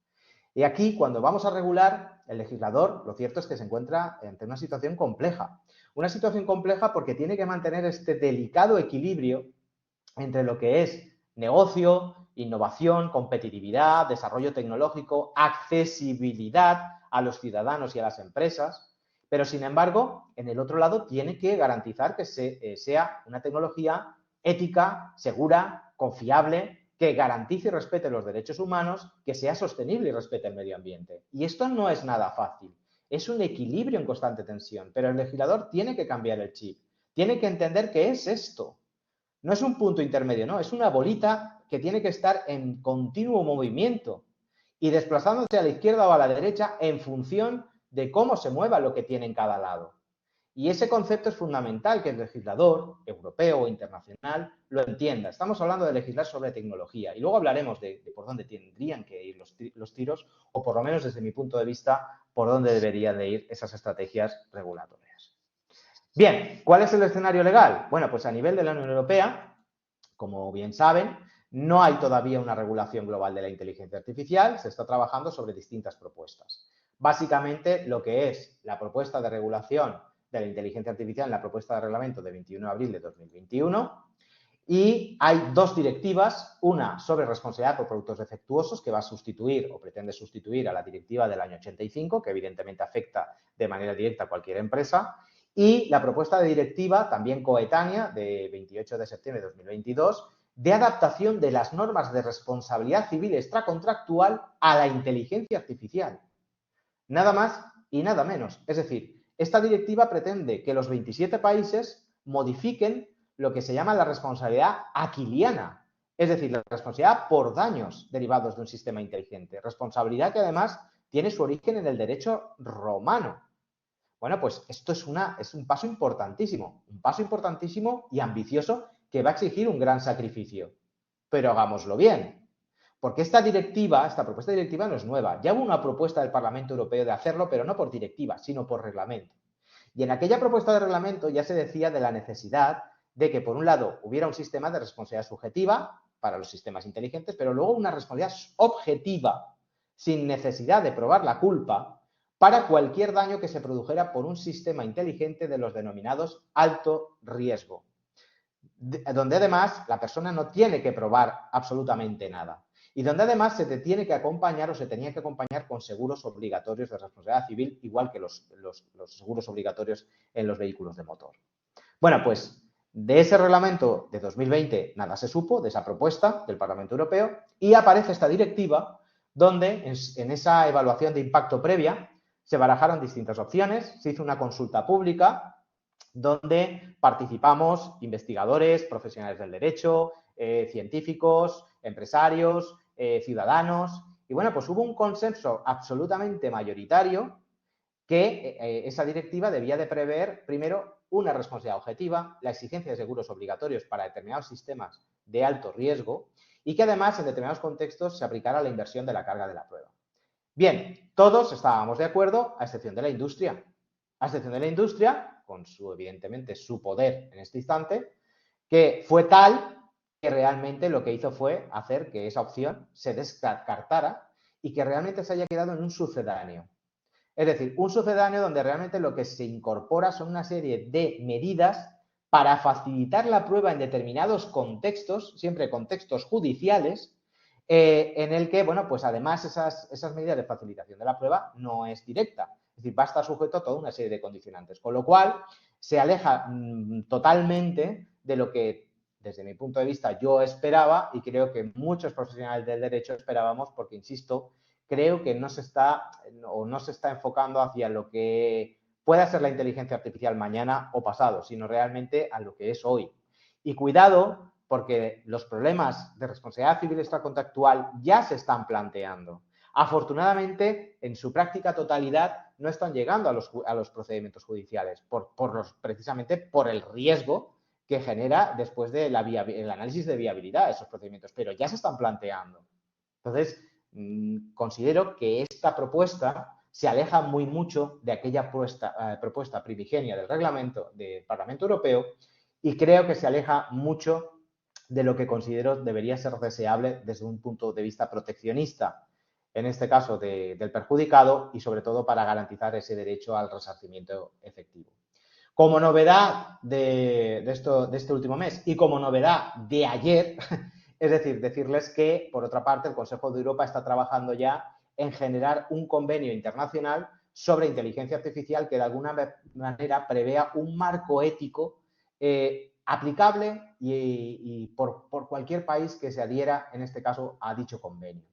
Y aquí, cuando vamos a regular, el legislador, lo cierto es que se encuentra ante una situación compleja. Una situación compleja porque tiene que mantener este delicado equilibrio entre lo que es negocio, innovación, competitividad, desarrollo tecnológico, accesibilidad a los ciudadanos y a las empresas, pero sin embargo, en el otro lado tiene que garantizar que sea una tecnología ética, segura, confiable, que garantice y respete los derechos humanos, que sea sostenible y respete el medio ambiente. Y esto no es nada fácil, es un equilibrio en constante tensión, pero el legislador tiene que cambiar el chip, tiene que entender qué es esto. No es un punto intermedio, no, es una bolita que tiene que estar en continuo movimiento y desplazándose a la izquierda o a la derecha en función de cómo se mueva lo que tiene en cada lado. Y ese concepto es fundamental que el legislador europeo o internacional lo entienda. Estamos hablando de legislar sobre tecnología y luego hablaremos de por dónde tendrían que ir los tiros o por lo menos desde mi punto de vista por dónde deberían de ir esas estrategias regulatorias. Bien, ¿cuál es el escenario legal? Bueno, pues a nivel de la Unión Europea, como bien saben, no hay todavía una regulación global de la inteligencia artificial, se está trabajando sobre distintas propuestas. Básicamente, lo que es la propuesta de regulación de la inteligencia artificial en la propuesta de reglamento de 21 de abril de 2021 y hay dos directivas, una sobre responsabilidad por productos defectuosos que va a sustituir o pretende sustituir a la directiva del año 85, que evidentemente afecta de manera directa a cualquier empresa, y la propuesta de directiva, también coetánea, de 28 de septiembre de 2022, de adaptación de las normas de responsabilidad civil extracontractual a la inteligencia artificial. Nada más y nada menos. Es decir, esta directiva pretende que los 27 países modifiquen lo que se llama la responsabilidad aquiliana, es decir, la responsabilidad por daños derivados de un sistema inteligente. Responsabilidad que además tiene su origen en el derecho romano. Bueno, pues esto es un paso importantísimo y ambicioso que va a exigir un gran sacrificio. Pero hagámoslo bien, porque esta propuesta directiva no es nueva. Ya hubo una propuesta del Parlamento Europeo de hacerlo, pero no por directiva, sino por reglamento. Y en aquella propuesta de reglamento ya se decía de la necesidad de que, por un lado, hubiera un sistema de responsabilidad subjetiva para los sistemas inteligentes, pero luego una responsabilidad objetiva, sin necesidad de probar la culpa, para cualquier daño que se produjera por un sistema inteligente de los denominados alto riesgo, donde además la persona no tiene que probar absolutamente nada y donde además se te tiene que acompañar o se tenía que acompañar con seguros obligatorios de responsabilidad civil, igual que los seguros obligatorios en los vehículos de motor. Bueno, pues de ese reglamento de 2020 nada se supo, de esa propuesta del Parlamento Europeo, y aparece esta directiva donde en esa evaluación de impacto previa se barajaron distintas opciones, se hizo una consulta pública donde participamos investigadores, profesionales del derecho, científicos, empresarios, ciudadanos, y bueno, pues hubo un consenso absolutamente mayoritario que esa directiva debía de prever, primero, una responsabilidad objetiva, la exigencia de seguros obligatorios para determinados sistemas de alto riesgo y que además en determinados contextos se aplicara la inversión de la carga de la prueba. Bien, todos estábamos de acuerdo, a excepción de la industria. A excepción de la industria, con evidentemente su poder en este instante, que fue tal que realmente lo que hizo fue hacer que esa opción se descartara y que realmente se haya quedado en un sucedáneo. Es decir, un sucedáneo donde realmente lo que se incorpora son una serie de medidas para facilitar la prueba en determinados contextos, siempre contextos judiciales, en el que, bueno, pues además esas medidas de facilitación de la prueba no es directa. Es decir, va a estar sujeto a toda una serie de condicionantes, con lo cual se aleja totalmente de lo que, desde mi punto de vista, yo esperaba y creo que muchos profesionales del derecho esperábamos, porque, insisto, creo que no se está enfocando hacia lo que pueda ser la inteligencia artificial mañana o pasado, sino realmente a lo que es hoy. Y cuidado, porque los problemas de responsabilidad civil extracontractual ya se están planteando. Afortunadamente, en su práctica totalidad, no están llegando a los procedimientos judiciales, precisamente por el riesgo que genera después de el análisis de viabilidad de esos procedimientos, pero ya se están planteando. Entonces, considero que esta propuesta se aleja muy mucho de aquella propuesta primigenia del reglamento del Parlamento Europeo y creo que se aleja mucho de lo que considero debería ser deseable desde un punto de vista proteccionista, en este caso del perjudicado y sobre todo para garantizar ese derecho al resarcimiento efectivo. Como novedad de este último mes y como novedad de ayer, es decir, decirles que, por otra parte, el Consejo de Europa está trabajando ya en generar un convenio internacional sobre inteligencia artificial que de alguna manera prevea un marco ético aplicable y por cualquier país que se adhiera, en este caso, a dicho convenio.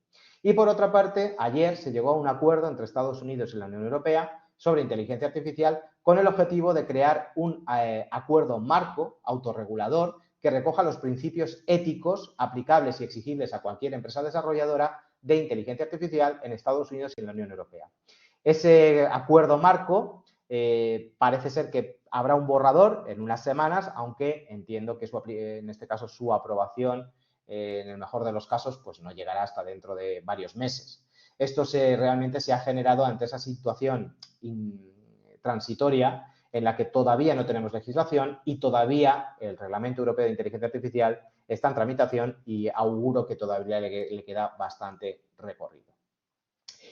Y por otra parte, ayer se llegó a un acuerdo entre Estados Unidos y la Unión Europea sobre inteligencia artificial con el objetivo de crear un acuerdo marco autorregulador que recoja los principios éticos aplicables y exigibles a cualquier empresa desarrolladora de inteligencia artificial en Estados Unidos y en la Unión Europea. Ese acuerdo marco parece ser que habrá un borrador en unas semanas, aunque entiendo que en este caso su aprobación, en el mejor de los casos, pues no llegará hasta dentro de varios meses. Esto realmente se ha generado ante esa situación transitoria en la que todavía no tenemos legislación y todavía el Reglamento Europeo de Inteligencia Artificial está en tramitación y auguro que todavía le queda bastante recorrido.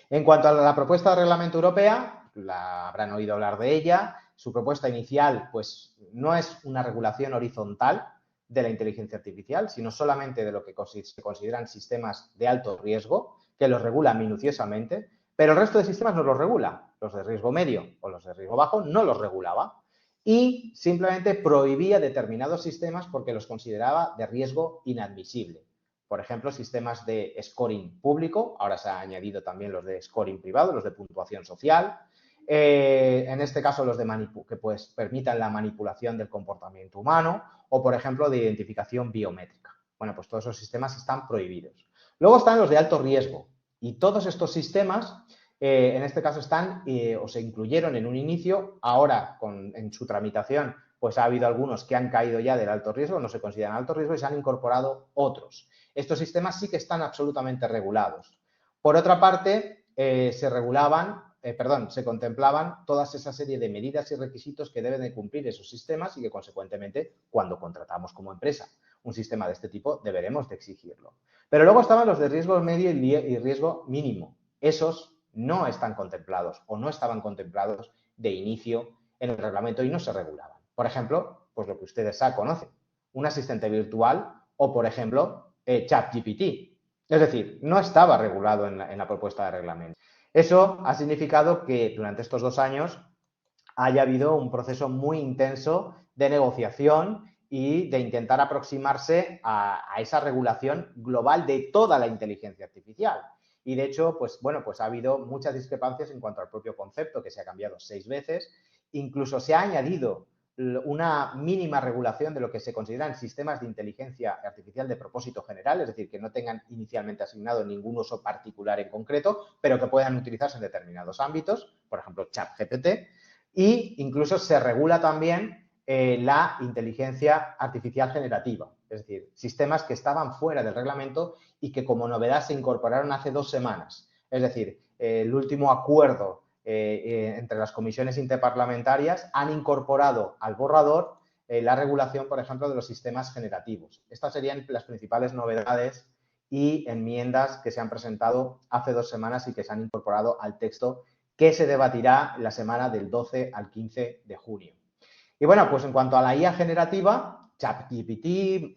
En cuanto a la propuesta de Reglamento Europea, la habrán oído hablar de ella. Su propuesta inicial, pues, no es una regulación horizontal de la inteligencia artificial, sino solamente de lo que se consideran sistemas de alto riesgo, que los regula minuciosamente, pero el resto de sistemas no los regula. Los de riesgo medio o los de riesgo bajo no los regulaba y simplemente prohibía determinados sistemas porque los consideraba de riesgo inadmisible. Por ejemplo, sistemas de scoring público, ahora se ha añadido también los de scoring privado, los de puntuación social, en este caso los que pues permitan la manipulación del comportamiento humano o, por ejemplo, de identificación biométrica. Bueno, pues todos esos sistemas están prohibidos. Luego están los de alto riesgo y todos estos sistemas, en este caso están o se incluyeron en un inicio, ahora en su tramitación pues ha habido algunos que han caído ya del alto riesgo, no se consideran alto riesgo y se han incorporado otros. Estos sistemas sí que están absolutamente regulados. Por otra parte, se contemplaban todas esa serie de medidas y requisitos que deben de cumplir esos sistemas y que, consecuentemente, cuando contratamos como empresa un sistema de este tipo, deberemos de exigirlo. Pero luego estaban los de riesgo medio y riesgo mínimo. Esos no están contemplados o no estaban contemplados de inicio en el reglamento y no se regulaban. Por ejemplo, pues lo que ustedes ya conocen, un asistente virtual o, por ejemplo, ChatGPT. Es decir, no estaba regulado en la propuesta de reglamento. Eso ha significado que durante estos 2 años haya habido un proceso muy intenso de negociación y de intentar aproximarse a esa regulación global de toda la inteligencia artificial. Y de hecho, pues ha habido muchas discrepancias en cuanto al propio concepto, que se ha cambiado 6 veces. Incluso se ha añadido una mínima regulación de lo que se consideran sistemas de inteligencia artificial de propósito general, es decir, que no tengan inicialmente asignado ningún uso particular en concreto, pero que puedan utilizarse en determinados ámbitos, por ejemplo, ChatGPT, y incluso se regula también la inteligencia artificial generativa, es decir, sistemas que estaban fuera del reglamento y que como novedad se incorporaron hace 2 semanas. Es decir, el último acuerdo entre las comisiones interparlamentarias han incorporado al borrador la regulación, por ejemplo, de los sistemas generativos. Estas serían las principales novedades y enmiendas que se han presentado hace 2 semanas y que se han incorporado al texto que se debatirá la semana del 12 al 15 de junio. Y bueno, pues en cuanto a la IA generativa, ChatGPT,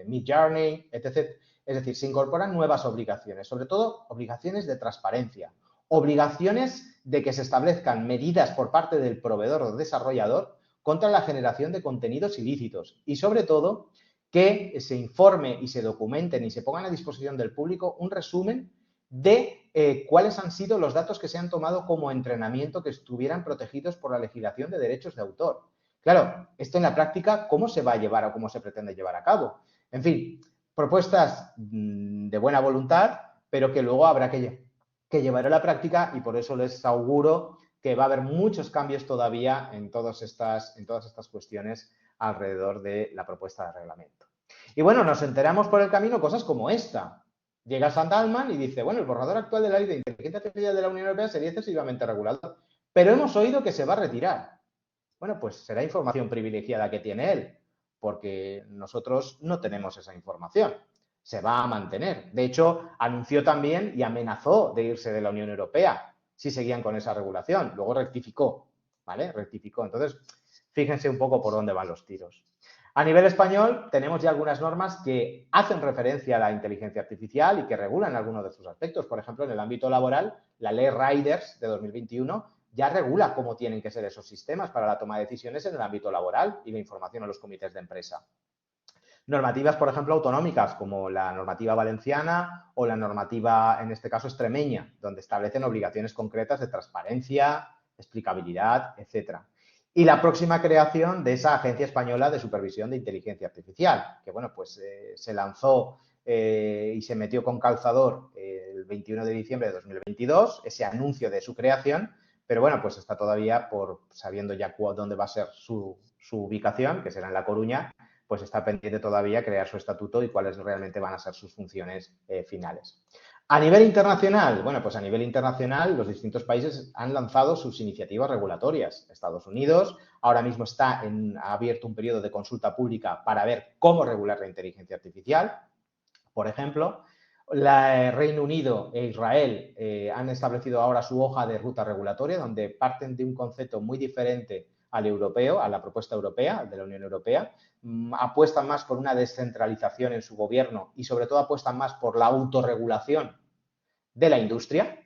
Midjourney, etc., es decir, se incorporan nuevas obligaciones, sobre todo obligaciones de transparencia, obligaciones de que se establezcan medidas por parte del proveedor o desarrollador contra la generación de contenidos ilícitos y, sobre todo, que se informe y se documenten y se pongan a disposición del público un resumen de cuáles han sido los datos que se han tomado como entrenamiento que estuvieran protegidos por la legislación de derechos de autor. Claro, esto en la práctica, ¿cómo se va a llevar o cómo se pretende llevar a cabo? En fin, propuestas de buena voluntad, pero que luego habrá que llevar a la práctica, y por eso les auguro que va a haber muchos cambios todavía en todas estas cuestiones alrededor de la propuesta de reglamento. Y bueno, nos enteramos por el camino cosas como esta. Llega Sandalman y dice, bueno, el borrador actual de la Ley de Inteligencia Artificial de la Unión Europea sería excesivamente regulado, pero hemos oído que se va a retirar. Bueno, pues será información privilegiada que tiene él, porque nosotros no tenemos esa información. Se va a mantener. De hecho, anunció también y amenazó de irse de la Unión Europea si seguían con esa regulación. Luego rectificó, ¿vale? Rectificó. Entonces, fíjense un poco por dónde van los tiros. A nivel español, tenemos ya algunas normas que hacen referencia a la inteligencia artificial y que regulan algunos de sus aspectos. Por ejemplo, en el ámbito laboral, la Ley Riders de 2021 ya regula cómo tienen que ser esos sistemas para la toma de decisiones en el ámbito laboral y la información a los comités de empresa. Normativas, por ejemplo, autonómicas, como la normativa valenciana o la normativa, en este caso, extremeña, donde establecen obligaciones concretas de transparencia, explicabilidad, etcétera. Y la próxima creación de esa Agencia Española de Supervisión de Inteligencia Artificial, que, bueno, pues se lanzó y se metió con calzador el 21 de diciembre de 2022, ese anuncio de su creación, pero bueno, pues está todavía sabiendo ya dónde va a ser su ubicación, que será en La Coruña, pues está pendiente todavía crear su estatuto y cuáles realmente van a ser sus funciones finales. A nivel internacional, bueno, pues a nivel internacional los distintos países han lanzado sus iniciativas regulatorias. Estados Unidos ahora mismo ha abierto un periodo de consulta pública para ver cómo regular la inteligencia artificial. Por ejemplo, Reino Unido e Israel han establecido ahora su hoja de ruta regulatoria, donde parten de un concepto muy diferente al europeo, a la propuesta europea, de la Unión Europea. Apuestan más por una descentralización en su gobierno y, sobre todo, apuestan más por la autorregulación de la industria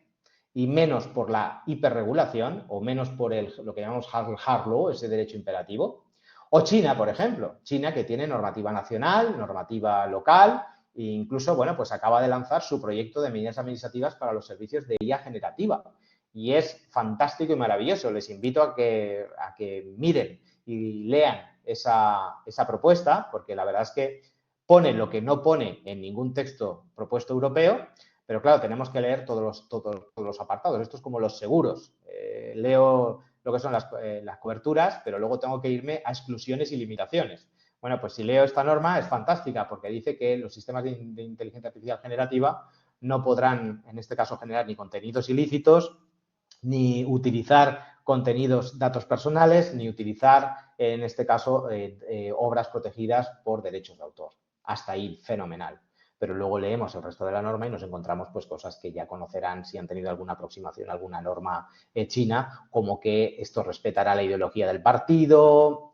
y menos por la hiperregulación o menos por lo que llamamos hard law, ese derecho imperativo. O China, por ejemplo. China, que tiene normativa nacional, normativa local, e incluso, bueno, pues acaba de lanzar su proyecto de medidas administrativas para los servicios de IA generativa. Y es fantástico y maravilloso. Les invito a que miren y lean esa propuesta, porque la verdad es que pone lo que no pone en ningún texto propuesto europeo, pero claro, tenemos que leer todos los apartados. Esto es como los seguros. Leo lo que son las coberturas, pero luego tengo que irme a exclusiones y limitaciones. Bueno, pues si leo esta norma es fantástica porque dice que los sistemas de inteligencia artificial generativa no podrán, en este caso, generar ni contenidos ilícitos, ni utilizar datos personales, ni utilizar, en este caso, obras protegidas por derechos de autor. Hasta ahí, fenomenal. Pero luego leemos el resto de la norma y nos encontramos pues cosas que ya conocerán si han tenido alguna aproximación a alguna norma china, como que esto respetará la ideología del partido,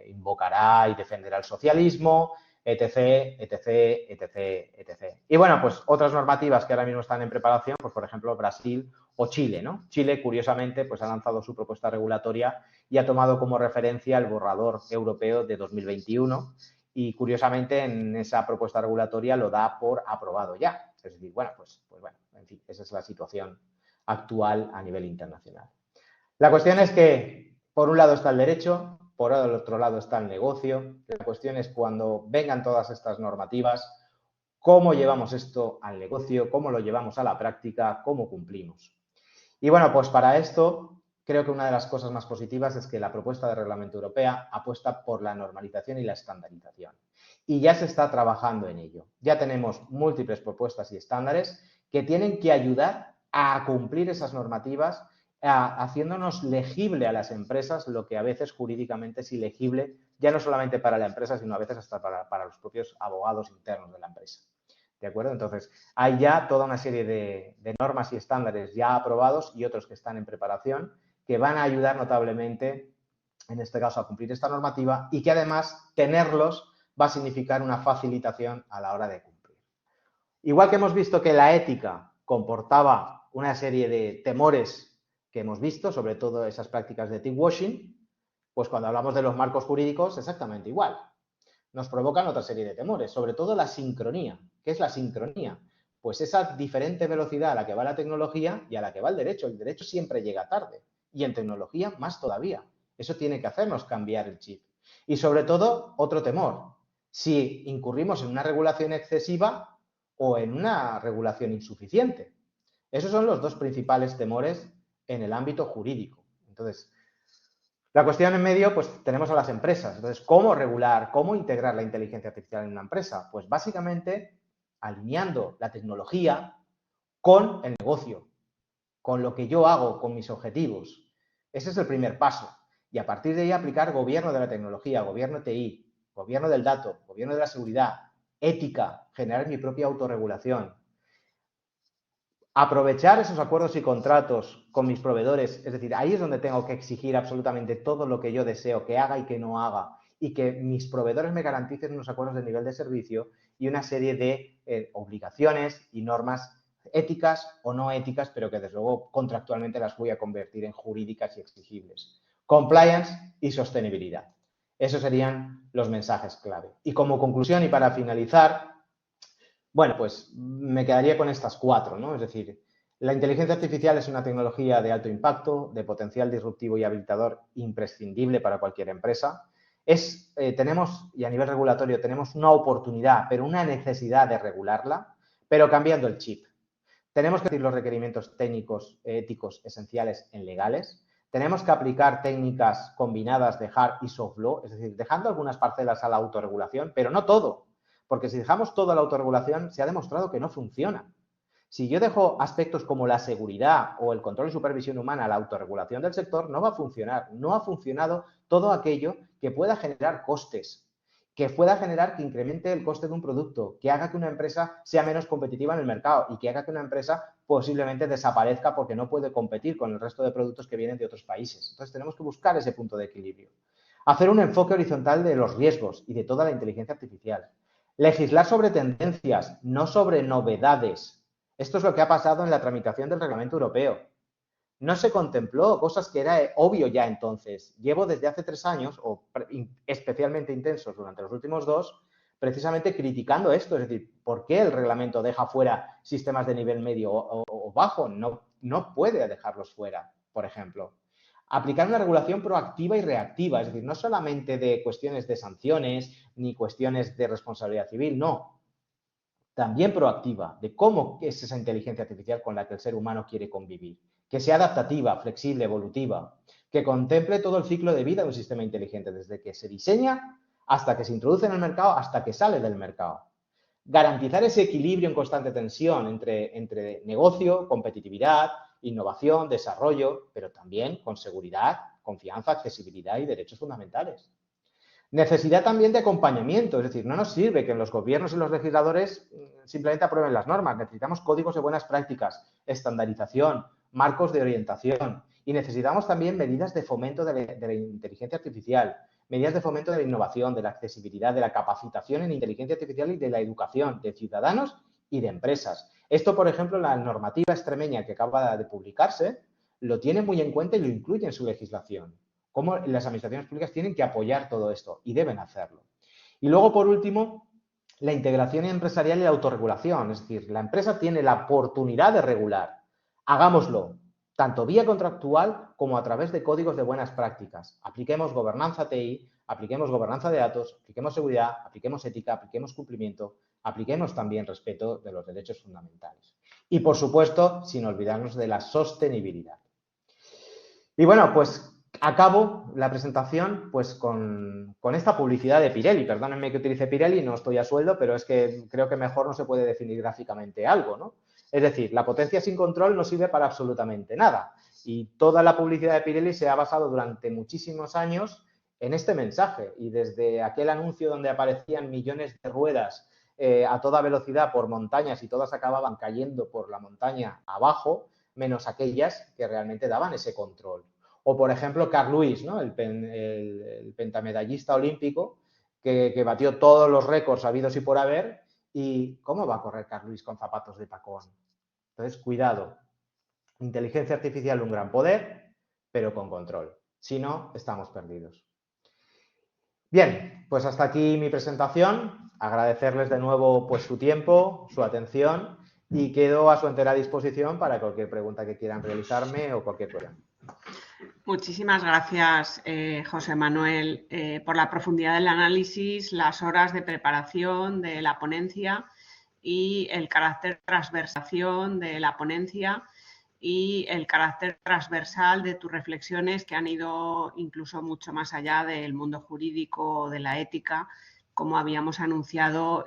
invocará y defenderá el socialismo, etc, etc, etc, etc. Y bueno, pues otras normativas que ahora mismo están en preparación, pues por ejemplo Brasil o Chile, ¿no? Chile, curiosamente, pues ha lanzado su propuesta regulatoria y ha tomado como referencia el borrador europeo de 2021 y, curiosamente, en esa propuesta regulatoria lo da por aprobado ya. Es decir, bueno, pues bueno, en fin, esa es la situación actual a nivel internacional. La cuestión es que, por un lado está el derecho, por el otro lado está el negocio. La cuestión es cuando vengan todas estas normativas, cómo llevamos esto al negocio, cómo lo llevamos a la práctica, cómo cumplimos. Y bueno, pues para esto creo que una de las cosas más positivas es que la propuesta de reglamento europea apuesta por la normalización y la estandarización. Y ya se está trabajando en ello. Ya tenemos múltiples propuestas y estándares que tienen que ayudar a cumplir esas normativas, haciéndonos legible a las empresas lo que a veces jurídicamente es ilegible, ya no solamente para la empresa, sino a veces hasta para los propios abogados internos de la empresa. ¿De acuerdo? Entonces, hay ya toda una serie de normas y estándares ya aprobados y otros que están en preparación que van a ayudar notablemente, en este caso, a cumplir esta normativa y que además tenerlos va a significar una facilitación a la hora de cumplir. Igual que hemos visto que la ética comportaba una serie de temores que hemos visto, sobre todo esas prácticas de tip-washing, pues cuando hablamos de los marcos jurídicos, exactamente igual. Nos provocan otra serie de temores, sobre todo la sincronía. ¿Qué es la sincronía? Pues esa diferente velocidad a la que va la tecnología y a la que va el derecho. El derecho siempre llega tarde y en tecnología más todavía. Eso tiene que hacernos cambiar el chip. Y sobre todo, otro temor. Si incurrimos en una regulación excesiva o en una regulación insuficiente. Esos son los dos principales temores en el ámbito jurídico. Entonces, la cuestión en medio, pues tenemos a las empresas. Entonces, ¿cómo regular, cómo integrar la inteligencia artificial en una empresa? Pues básicamente alineando la tecnología con el negocio, con lo que yo hago, con mis objetivos. Ese es el primer paso. Y a partir de ahí aplicar gobierno de la tecnología, gobierno TI, gobierno del dato, gobierno de la seguridad, ética, generar mi propia autorregulación. Aprovechar esos acuerdos y contratos con mis proveedores, es decir, ahí es donde tengo que exigir absolutamente todo lo que yo deseo que haga y que no haga, y que mis proveedores me garanticen unos acuerdos de nivel de servicio y una serie de obligaciones y normas éticas o no éticas, pero que desde luego contractualmente las voy a convertir en jurídicas y exigibles. Compliance y sostenibilidad. Esos serían los mensajes clave. Y como conclusión y para finalizar, bueno, pues me quedaría con estas 4, ¿no? Es decir, la inteligencia artificial es una tecnología de alto impacto, de potencial disruptivo y habilitador imprescindible para cualquier empresa. Tenemos, y a nivel regulatorio, tenemos una oportunidad, pero una necesidad de regularla, pero cambiando el chip. Tenemos que decir los requerimientos técnicos, éticos, esenciales en legales. Tenemos que aplicar técnicas combinadas de hard y soft law, es decir, dejando algunas parcelas a la autorregulación, pero no todo. Porque si dejamos toda la autorregulación, se ha demostrado que no funciona. Si yo dejo aspectos como la seguridad o el control y supervisión humana a la autorregulación del sector, no va a funcionar. No ha funcionado todo aquello que pueda generar costes, que pueda generar que incremente el coste de un producto, que haga que una empresa sea menos competitiva en el mercado y que haga que una empresa posiblemente desaparezca porque no puede competir con el resto de productos que vienen de otros países. Entonces tenemos que buscar ese punto de equilibrio. Hacer un enfoque horizontal de los riesgos y de toda la inteligencia artificial. Legislar sobre tendencias, no sobre novedades. Esto es lo que ha pasado en la tramitación del reglamento europeo. No se contempló cosas que era obvio ya entonces. Llevo desde hace 3 años, o especialmente intensos durante los últimos 2, precisamente criticando esto. Es decir, ¿por qué el reglamento deja fuera sistemas de nivel medio o bajo? No puede dejarlos fuera, por ejemplo. Aplicar una regulación proactiva y reactiva, es decir, no solamente de cuestiones de sanciones ni cuestiones de responsabilidad civil, no. También proactiva, de cómo es esa inteligencia artificial con la que el ser humano quiere convivir. Que sea adaptativa, flexible, evolutiva, que contemple todo el ciclo de vida de un sistema inteligente, desde que se diseña hasta que se introduce en el mercado, hasta que sale del mercado. Garantizar ese equilibrio en constante tensión entre negocio, competitividad, innovación, desarrollo, pero también con seguridad, confianza, accesibilidad y derechos fundamentales. Necesidad también de acompañamiento, es decir, no nos sirve que los gobiernos y los legisladores simplemente aprueben las normas, necesitamos códigos de buenas prácticas, estandarización, marcos de orientación y necesitamos también medidas de fomento de la inteligencia artificial, medidas de fomento de la innovación, de la accesibilidad, de la capacitación en inteligencia artificial y de la educación de ciudadanos y de empresas. Esto, por ejemplo, la normativa extremeña que acaba de publicarse lo tiene muy en cuenta y lo incluye en su legislación. Cómo las administraciones públicas tienen que apoyar todo esto y deben hacerlo. Y luego, por último, la integración empresarial y la autorregulación. Es decir, la empresa tiene la oportunidad de regular. Hagámoslo, tanto vía contractual como a través de códigos de buenas prácticas. Apliquemos gobernanza TI, apliquemos gobernanza de datos, apliquemos seguridad, apliquemos ética, apliquemos cumplimiento, apliquemos también respeto de los derechos fundamentales. Y, por supuesto, sin olvidarnos de la sostenibilidad. Y bueno, pues acabo la presentación pues con esta publicidad de Pirelli. Perdónenme que utilice Pirelli, no estoy a sueldo, pero es que creo que mejor no se puede definir gráficamente algo, ¿no? Es decir, la potencia sin control no sirve para absolutamente nada. Y toda la publicidad de Pirelli se ha basado durante muchísimos años en este mensaje. Y desde aquel anuncio donde aparecían millones de ruedas a toda velocidad por montañas y todas acababan cayendo por la montaña abajo, menos aquellas que realmente daban ese control. O, por ejemplo, Carl Lewis, ¿no? el pentamedallista olímpico, que batió todos los récords habidos y por haber. ¿Y cómo va a correr Carl Lewis con zapatos de tacón? Entonces, cuidado. Inteligencia artificial, un gran poder, pero con control. Si no, estamos perdidos. Bien, pues hasta aquí mi presentación. Agradecerles de nuevo pues, su tiempo, su atención y quedo a su entera disposición para cualquier pregunta que quieran realizarme o cualquier cosa. Muchísimas gracias, José Manuel, por la profundidad del análisis, las horas de preparación de la ponencia y el carácter transversación de la ponencia y el carácter transversal de tus reflexiones que han ido incluso mucho más allá del mundo jurídico o de la ética, como habíamos anunciado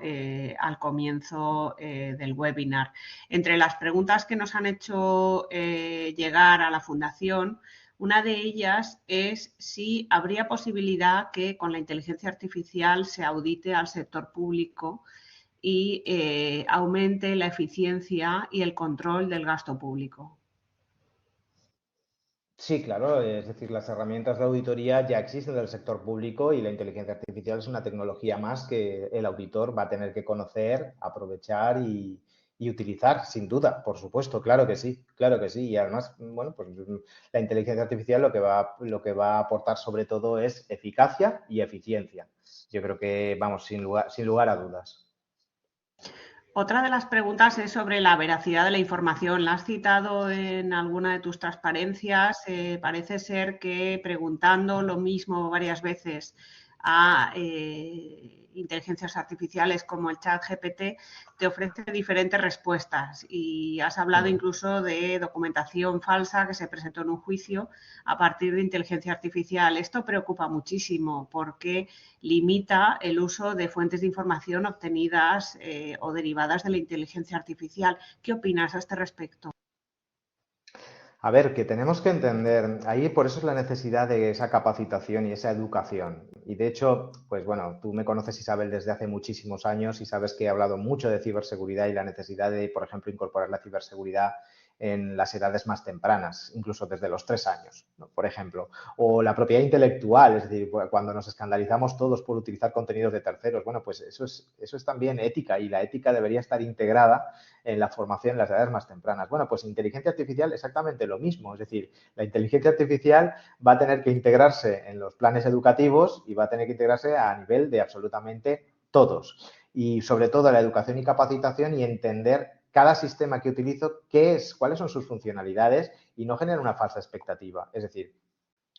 al comienzo del webinar. Entre las preguntas que nos han hecho llegar a la Fundación, una de ellas es si habría posibilidad que con la inteligencia artificial se audite al sector público y aumente la eficiencia y el control del gasto público. Sí, claro, es decir, las herramientas de auditoría ya existen del sector público y la inteligencia artificial es una tecnología más que el auditor va a tener que conocer, aprovechar y utilizar, sin duda, por supuesto, claro que sí, claro que sí. Y además, bueno, pues la inteligencia artificial lo que va a aportar sobre todo es eficacia y eficiencia. Yo creo que, vamos, sin lugar a dudas. Otra de las preguntas es sobre la veracidad de la información. La has citado en alguna de tus transparencias. Parece ser que preguntando lo mismo varias veces a inteligencias artificiales como el chat GPT te ofrece diferentes respuestas y has hablado incluso de documentación falsa que se presentó en un juicio a partir de inteligencia artificial. Esto preocupa muchísimo porque limita el uso de fuentes de información obtenidas o derivadas de la inteligencia artificial. ¿Qué opinas a este respecto? A ver, que tenemos que entender, ahí por eso es la necesidad de esa capacitación y esa educación. Y de hecho, pues bueno, tú me conoces, Isabel, desde hace muchísimos años y sabes que he hablado mucho de ciberseguridad y la necesidad de, por ejemplo, incorporar la ciberseguridad en las edades más tempranas, incluso desde los 3 años, ¿no? Por ejemplo. O la propiedad intelectual, es decir, cuando nos escandalizamos todos por utilizar contenidos de terceros. Bueno, pues eso es también ética y la ética debería estar integrada en la formación en las edades más tempranas. Bueno, pues inteligencia artificial exactamente lo mismo, es decir, la inteligencia artificial va a tener que integrarse en los planes educativos y va a tener que integrarse a nivel de absolutamente todos. Y sobre todo la educación y capacitación y entender cada sistema que utilizo, qué es, cuáles son sus funcionalidades y no generar una falsa expectativa. Es decir,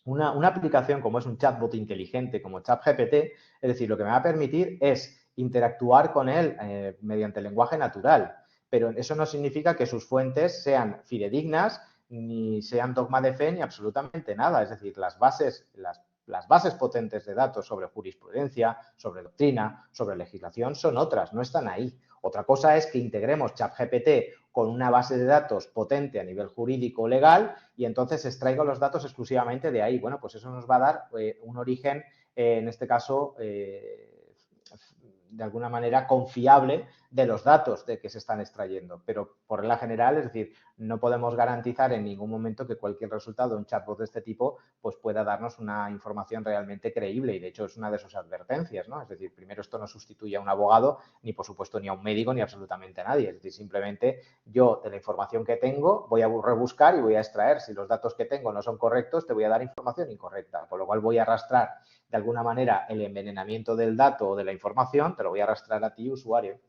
una aplicación como es un chatbot inteligente como ChatGPT, es decir, lo que me va a permitir es interactuar con él mediante lenguaje natural, pero eso no significa que sus fuentes sean fidedignas, ni sean dogma de fe, ni absolutamente nada. Es decir, las bases potentes de datos sobre jurisprudencia, sobre doctrina, sobre legislación son otras, no están ahí. Otra cosa es que integremos ChatGPT con una base de datos potente a nivel jurídico o legal y entonces extraigo los datos exclusivamente de ahí. Bueno, pues eso nos va a dar un origen, en este caso, de alguna manera confiable de los datos de que se están extrayendo. Pero por regla general, es decir, no podemos garantizar en ningún momento que cualquier resultado de un chatbot de este tipo pues pueda darnos una información realmente creíble y de hecho es una de sus advertencias, ¿no? Es decir, primero esto no sustituye a un abogado ni por supuesto ni a un médico ni absolutamente a nadie. Es decir, simplemente yo de la información que tengo voy a rebuscar y voy a extraer. Si los datos que tengo no son correctos, te voy a dar información incorrecta, con lo cual voy a arrastrar de alguna manera el envenenamiento del dato o de la información, te lo voy a arrastrar a ti, usuario.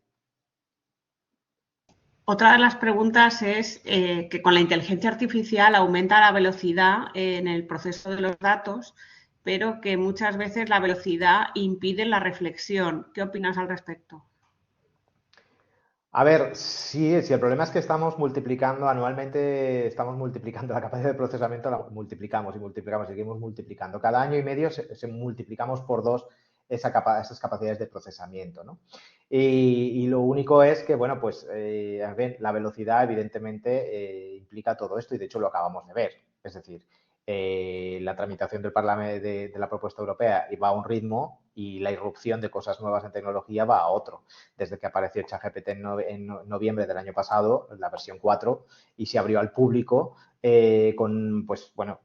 Otra de las preguntas es que con la inteligencia artificial aumenta la velocidad en el proceso de los datos, pero que muchas veces la velocidad impide la reflexión. ¿Qué opinas al respecto? A ver, sí, si el problema es que estamos multiplicando anualmente, estamos multiplicando la capacidad de procesamiento, la multiplicamos y multiplicamos, seguimos multiplicando. Cada año y medio se multiplicamos por dos esas capacidades de procesamiento, ¿no? Y lo único es que, bueno, pues la velocidad evidentemente implica todo esto y de hecho lo acabamos de ver. Es decir, la tramitación del Parlamento de la propuesta europea va a un ritmo y la irrupción de cosas nuevas en tecnología va a otro. Desde que apareció ChatGPT en noviembre del año pasado, la versión 4, y se abrió al público pues bueno,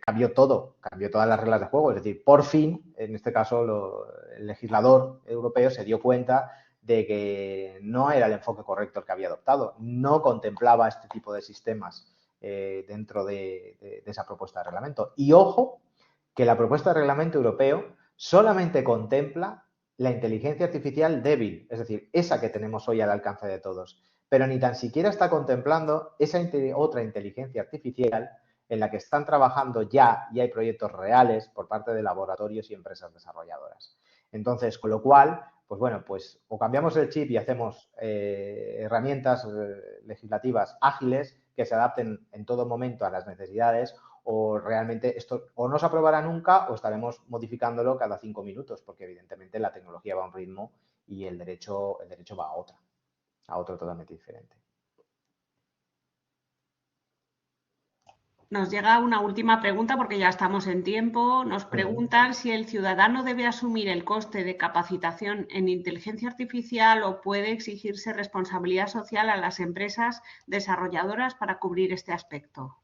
cambió todo, cambió todas las reglas de juego. Es decir, por fin, en este caso, el legislador europeo se dio cuenta de que no era el enfoque correcto el que había adoptado, no contemplaba este tipo de sistemas dentro de esa propuesta de reglamento. Y ojo, que la propuesta de reglamento europeo solamente contempla la inteligencia artificial débil, es decir, esa que tenemos hoy al alcance de todos. pero ni tan siquiera está contemplando esa otra inteligencia artificial en la que están trabajando ya y hay proyectos reales por parte de laboratorios y empresas desarrolladoras. Entonces, con lo cual, pues bueno, pues o cambiamos el chip y hacemos herramientas legislativas ágiles que se adapten en todo momento a las necesidades, o realmente esto o no se aprobará nunca o estaremos modificándolo cada 5 minutos, porque evidentemente la tecnología va a un ritmo y el derecho va a otro totalmente diferente. Nos llega una última pregunta porque ya estamos en tiempo. Nos preguntan si el ciudadano debe asumir el coste de capacitación en inteligencia artificial o puede exigirse responsabilidad social a las empresas desarrolladoras para cubrir este aspecto.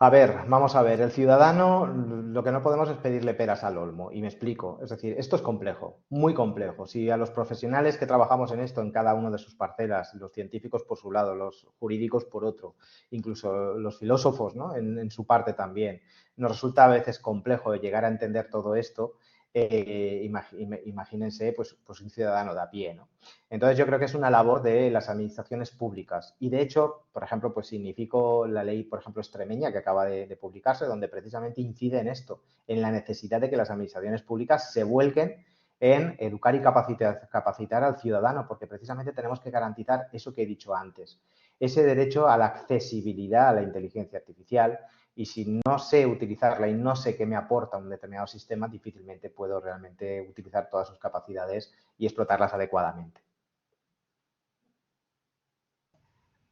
A ver, vamos a ver, el ciudadano lo que no podemos es pedirle peras al olmo, y me explico. Es decir, esto es complejo, muy complejo. Si a los profesionales que trabajamos en esto, en cada una de sus parcelas, los científicos por su lado, los jurídicos por otro, incluso los filósofos, ¿no? en su parte también, nos resulta a veces complejo llegar a entender todo esto, imagínense pues un ciudadano de a pie, ¿no? Entonces yo creo que es una labor de las administraciones públicas y de hecho, por ejemplo, pues significó la ley, por ejemplo, extremeña que acaba de publicarse, donde precisamente incide en esto, en la necesidad de que las administraciones públicas se vuelquen en educar y capacitar al ciudadano, porque precisamente tenemos que garantizar eso que he dicho antes, ese derecho a la accesibilidad a la inteligencia artificial, y si no sé utilizarla y no sé qué me aporta un determinado sistema, difícilmente puedo realmente utilizar todas sus capacidades y explotarlas adecuadamente.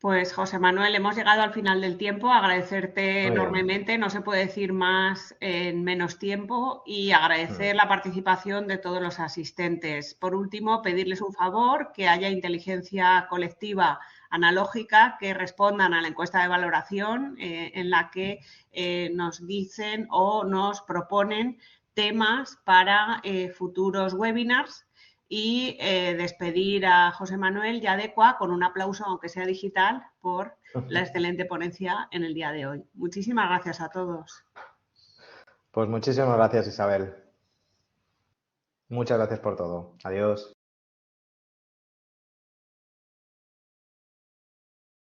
Pues José Manuel, hemos llegado al final del tiempo. Agradecerte Muy bien. enormemente, no se puede decir más en menos tiempo, y agradecer la participación de todos los asistentes. Por último, pedirles un favor, que haya inteligencia colectiva analógica que respondan a la encuesta de valoración en la que nos dicen o nos proponen temas para futuros webinars, y despedir a José Manuel y a Adecua con un aplauso, aunque sea digital, por la excelente ponencia en el día de hoy. Muchísimas gracias a todos. Pues muchísimas gracias, Isabel. Muchas gracias por todo. Adiós.